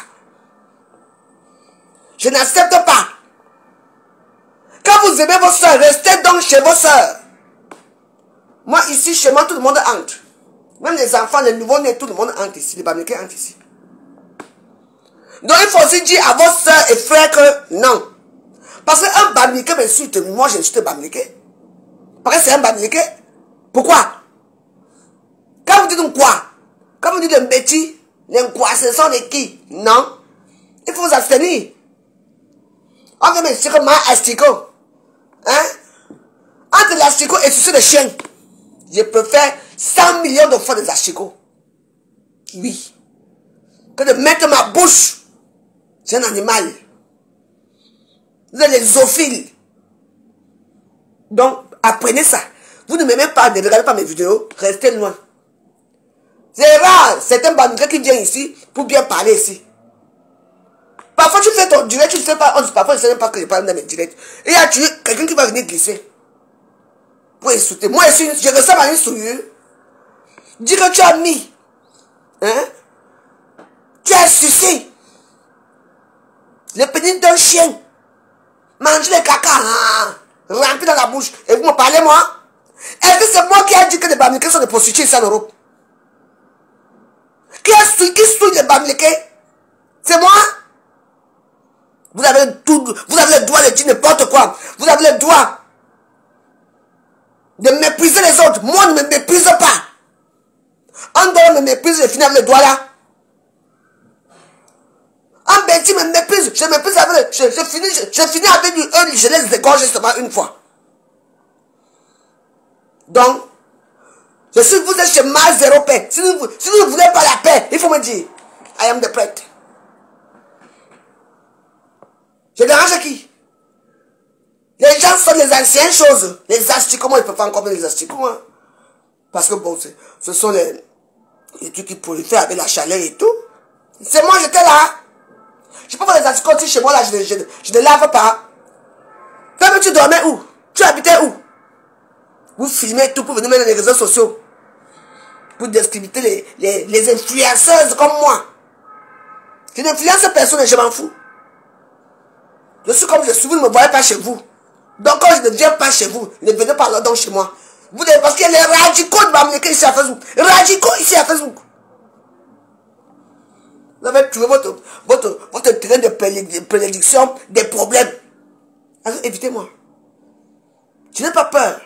Je n'accepte pas. Quand vous aimez vos soeurs, restez donc chez vos soeurs. Moi, ici, chez moi, tout le monde entre. Même les enfants, les nouveaux-nés, tout le monde entre ici. Les Bamileke entrent ici. Donc, il faut aussi dire à vos soeurs et frères que non. Parce qu'un Bamileke m'insulte, moi, j'insulte Bamileke. Parce que c'est un Bamileke. Pourquoi? Quand vous dites quoi? Quand vous dites un bêtis, les quoi, ce sont les qui? Non. Il faut vous abstenir. On va me dire que moi, asticot. Hein? Entre l'asticot et sucer le chien, je préfère 100 millions de fois des asticots. Oui. Que de mettre ma bouche. C'est un animal. Vous êtes les zoophiles. Donc, apprenez ça. Vous ne m'aimez pas, ne regardez pas mes vidéos. Restez loin. C'est rare, c'est un Bamileke qui vient ici pour bien parler ici. Parfois, tu fais ton direct, tu ne sais pas. Parfois, je ne sais même pas que je parle dans mes directs. Et il y a quelqu'un qui va venir glisser. Pour insulter. Moi, je ressemble à une souillure. Dis que tu as mis. Hein? Tu as sucé. Le pénis d'un chien. Manger les caca. Rempli dans la bouche. Et vous me parlez, moi? Est-ce que c'est moi qui ai dit que les Bamileke sont des prostituées ici en Europe? Qui souille les Bamileke? C'est moi? Vous avez le droit de dire n'importe quoi. Vous avez le droit de mépriser les autres. Moi, ne me méprise pas. Un doigt me méprise, je finis avec le doigt là. Un bêtis me méprise, je méprise avec je finis avec lui, je les égorge seulement une fois. Donc, vous êtes chez Mars Zéro Paix. Si vous ne voulez pas la paix, il faut me dire, I am the prêtre. Je dérange qui? Les gens sont les anciennes choses. Les asticots, moi, ils ne peuvent pas encore mettre les asticots. Hein. Parce que bon, ce sont les trucs qui prolifèrent avec la chaleur et tout. C'est moi, j'étais là. Je peux voir les asticots aussi chez moi, là, je ne lave pas. Toi, tu dormais où? Tu habitais où? Vous filmez tout pour venir mettre dans les réseaux sociaux. Pour discriminer les influenceuses comme moi. Je n'influence personne et je m'en fous. Je suis comme je suis, vous ne me voyez pas chez vous. Donc quand je ne viens pas chez vous, ne venez pas là-dedans chez moi. Vous devez, parce qu'il y a les radicaux de Bamileke ici à Facebook. Radicaux ici à Facebook. Vous avez trouvé votre terrain de prédilection des problèmes. Alors évitez-moi. Je n'ai pas peur.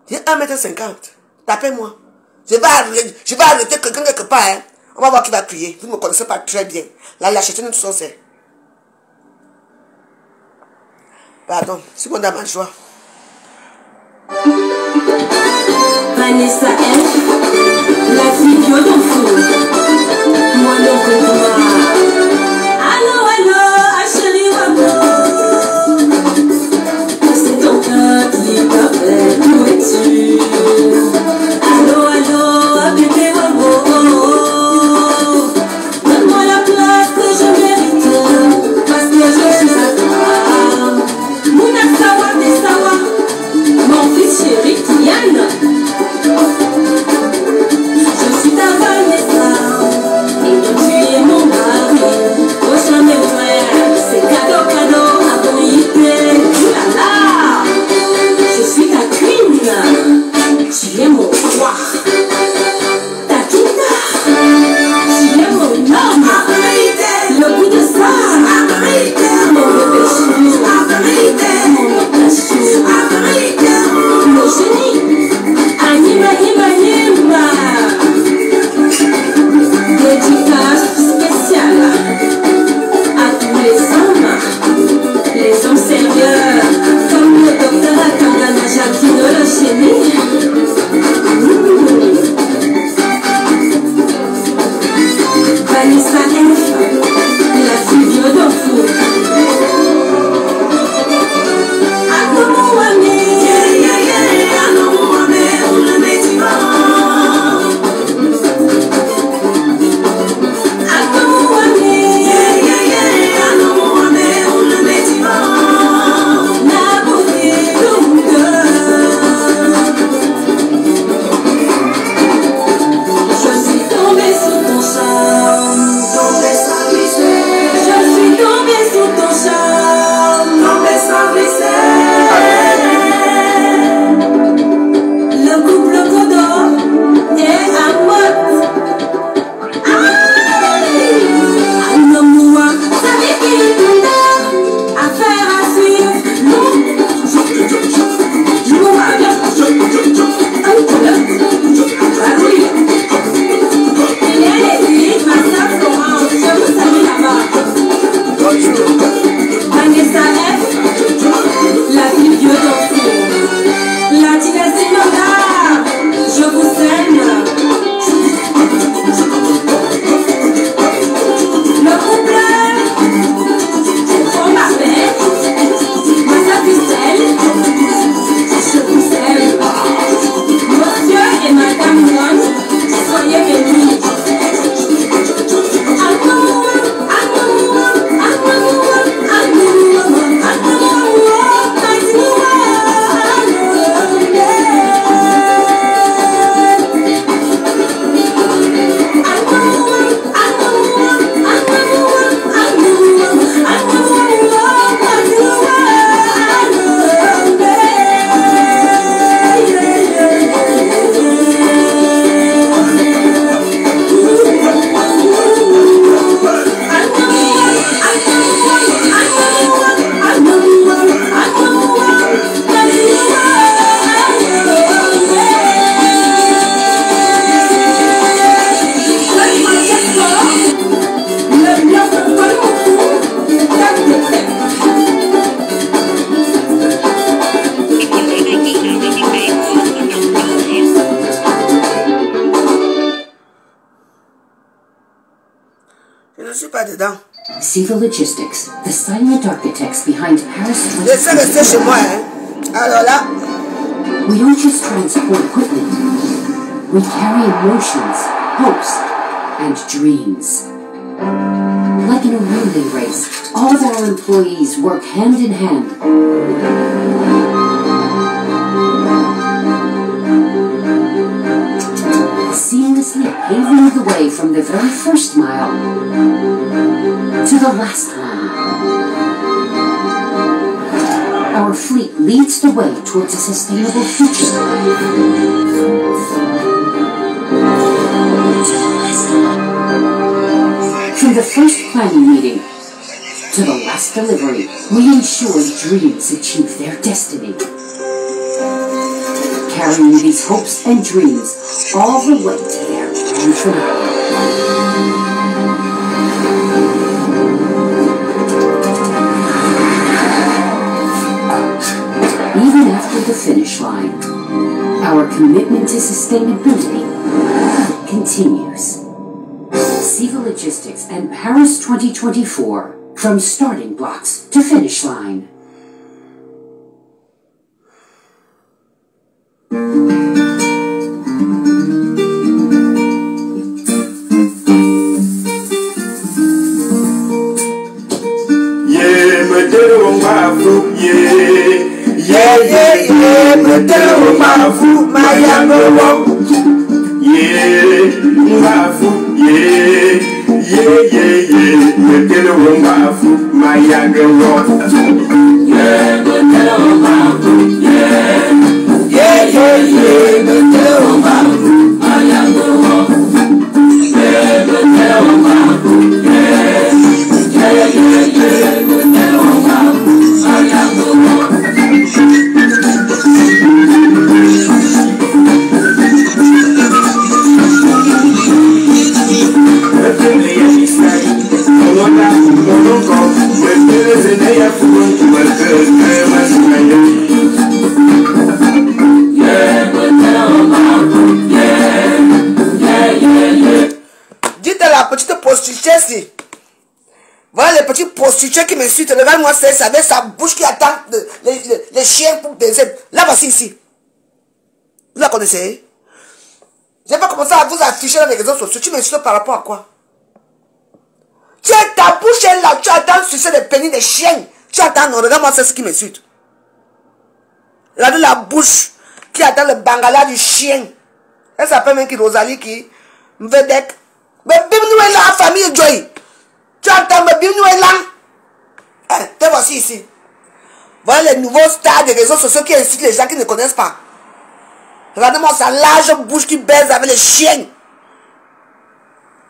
J'ai 1,50 m. Tapez-moi. Je vais arrêter quelqu'un quelque part. Hein. On va voir qui va crier. Vous ne me connaissez pas très bien. La lâcheté de son c'est. Pardon, c'est mon dame en joie. Vanessa F, la fille d'enfant. Moi non comprends. Allô, allô, chérie, waouh. C'est ton cœur qui t'appelle, où es-tu? Allô, allô, bébé, waouh. Donne-moi la place que je mérite, parce que je suis à toi. Mouna Sawa, Sawa, mon fils chéri, Yann. Je suis ta Vanessa, et toi tu es mon mari. Oh jamais frère, c'est cadeau, cadeau, à ton idée. Oulala, je suis ta queen, tu es mon roi. Ta kita, tu es mon homme. Le goût de ça, mon bébé chou, mon otage le génie, anima, anima, anima. Dédicace spéciale à tous les hommes sérieux, comme le docteur Akangana Jacquino le génie. Vanessa F, la fille vieux d'enfant. See the logistics, the silent architects behind Paris. Laissez rester chez moi, hein. Alors là. We don't just transport equipment. We carry emotions, hopes, and dreams. Like in a relay race, all of our employees work hand in hand. Seamlessly paving the way from the very first mile to the last one. Our fleet leads the way towards a sustainable future. the first planning meeting to the last delivery, we ensure dreams achieve their destiny. Carrying these hopes and dreams all the way to their grand finale. Even after the finish line, our commitment to sustainability continues. Siva Logistics and Paris 2024, from starting blocks to finish line. Voilà les petits prostituées qui me suivent. Regarde-moi, c'est avec sa bouche qui attend les chiens pour baiser. Là, voici ici. Vous la connaissez? Je vais pas commencer à vous afficher dans les réseaux sociaux. Tu m'insultes par rapport à quoi? Tu as ta bouche est là. Tu attends sucer les pénis des chiens. Tu attends, non, regarde-moi, c'est ce qui m'insulte. Regardez la bouche qui attend le bangala du chien. Elle s'appelle même qui Rosalie qui Vedek. Mais Bimnou est là, famille Joy. Tu entends, mais Bimnou est là. Te voici ici. Voilà les nouveaux stars des réseaux sociaux qui incitent les gens qui ne connaissent pas. Regardez-moi sa large bouche qui baise avec les chiens.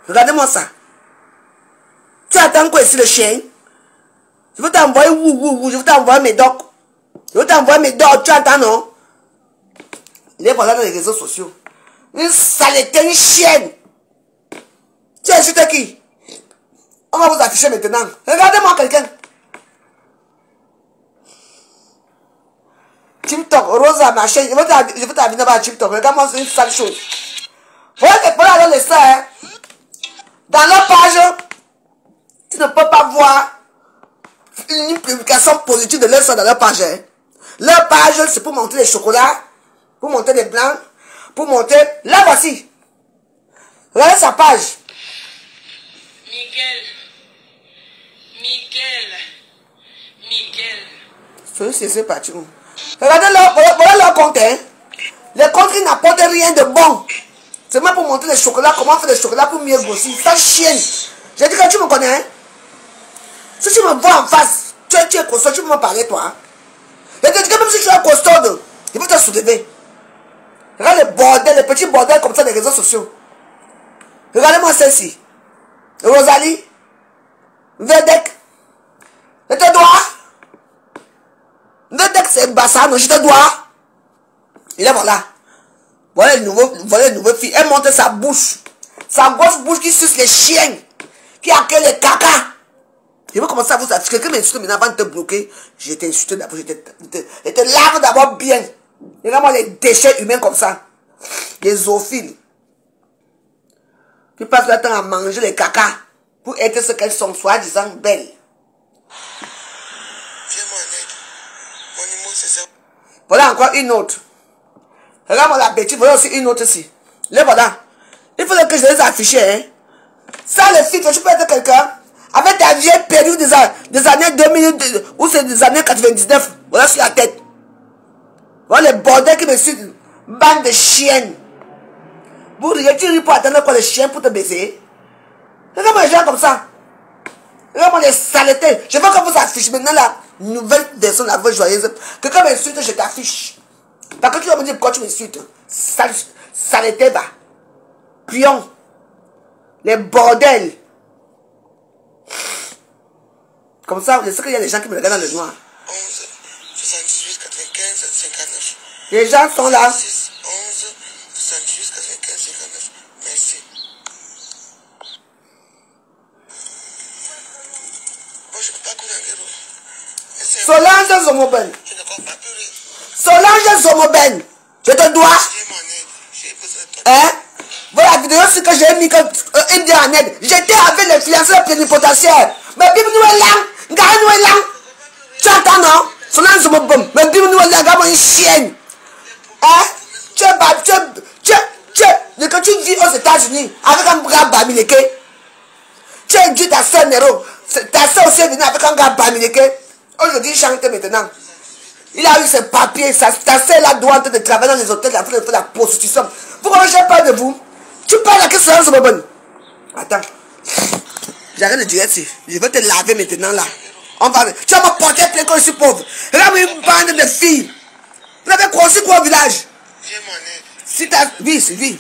Regardez-moi ça. Tu attends quoi ici le chien? Je veux t'envoyer je veux t'envoyer mes docs. Je veux t'envoyer mes docs, tu entends non? Il est voilà dans les réseaux sociaux. Une saleté, une chienne. Tu insultes qui? On va vous afficher maintenant. Regardez-moi quelqu'un. TikTok, Rosa, ma chaîne. Je veux t'abonner à TikTok. Regarde-moi, c'est une sale chose. Voilà dans les stars. Dans leur page, tu ne peux pas voir une publication positive de leur soeur dans leur page. Leur page, c'est pour montrer les chocolats, pour montrer les blancs, pour montrer... Là, voici. Regardez sa page. C'est parti. Regardez voilà leur compte. Hein. Les comptes qui n'apportent rien de bon. C'est même pour montrer les chocolats, comment faire les chocolats pour mieux grossir. Ça chienne. J'ai dit que tu me connais. Hein? Si tu me vois en face, tu es costaud, tu peux me parler toi. Et tu dis que même si tu es costaud, il faut te soulever. Regarde les bordels, les petits bordels comme ça des réseaux sociaux. Regardez-moi celle-ci. Rosalie. Vedek. Je te dois. Vedek c'est Bassano, je te dois. Il est voilà. Voilà les nouvelles filles. Elle montre sa bouche. Sa grosse bouche qui suce les chiens. Qui accueille les caca. Je vais commencer à vous afficher. Quelqu'un m'insulte maintenant avant de te bloquer. Je t'ai insulté d'abord. Je te lave d'abord bien. Regarde-moi les déchets humains comme ça. Les zoophiles. Qui passent leur temps à manger les caca. Pour être ce qu'elles sont, soi-disant belles. Voilà encore une autre. Regarde-moi la bêtise. Voilà aussi une autre ici. Les voilà. Il faudrait que je les affiche. Hein. Ça, les filles, tu peux être quelqu'un avec ta vieille perruque des années 2000 ou c'est des années 99. Voilà sur la tête. Voilà les bordels qui me suivent. Bande de chiennes. Vous riez, tu ris pour attendre quoi les chiens pour te baiser. Regarde-moi les gens comme ça. Regarde-moi les saletés. Je veux que vous affichez maintenant la nouvelle version de la voix joyeuse. Quelqu'un m'insulte, je t'affiche. Parce que tu vas me dire pourquoi tu m'insultes. Saleté, bah. Pion. Les bordels. Comme ça, je sais qu'il y a des gens qui me regardent dans le noir. 11, 78, 95, 59. Les gens sont là. 6, 11, 78, 95, 59. Merci. Bon, je ne peux pas courir en guerre. Solange Zomoben. Je ne crois pas pleurer. Solange Zomoben. Je te dois. J'ai mon aide. J'ai besoin de toi. Hein? Voilà la vidéo aussi que j'ai mis quand il me dit en aide. J'étais avec les fiancés plénipotentiaires. Mais bim nous est là. Gare nous est là. Tu entends non? Solange Zomoben. Mais bim nous est là. Gare une chienne. Hein? Quand tu vis aux États-Unis avec un gars bamileke, tu as dit ta soeur Nero. Ta soeur aussi est venue avec un gars bamileke. Aujourd'hui, il chante maintenant. Il a eu ses papiers. Ta soeur là doit de travailler dans les hôtels afin de faire la prostitution. Pourquoi je parle de vous? Tu parles à qui Solange Zomoben? Attends. J'arrête de dire ici. Je vais te laver maintenant là. Tu vas me porter plainte quand je suis pauvre. Regarde une bande de filles. Vous avez construit quoi au village? J'ai mon aide. Si ta vie,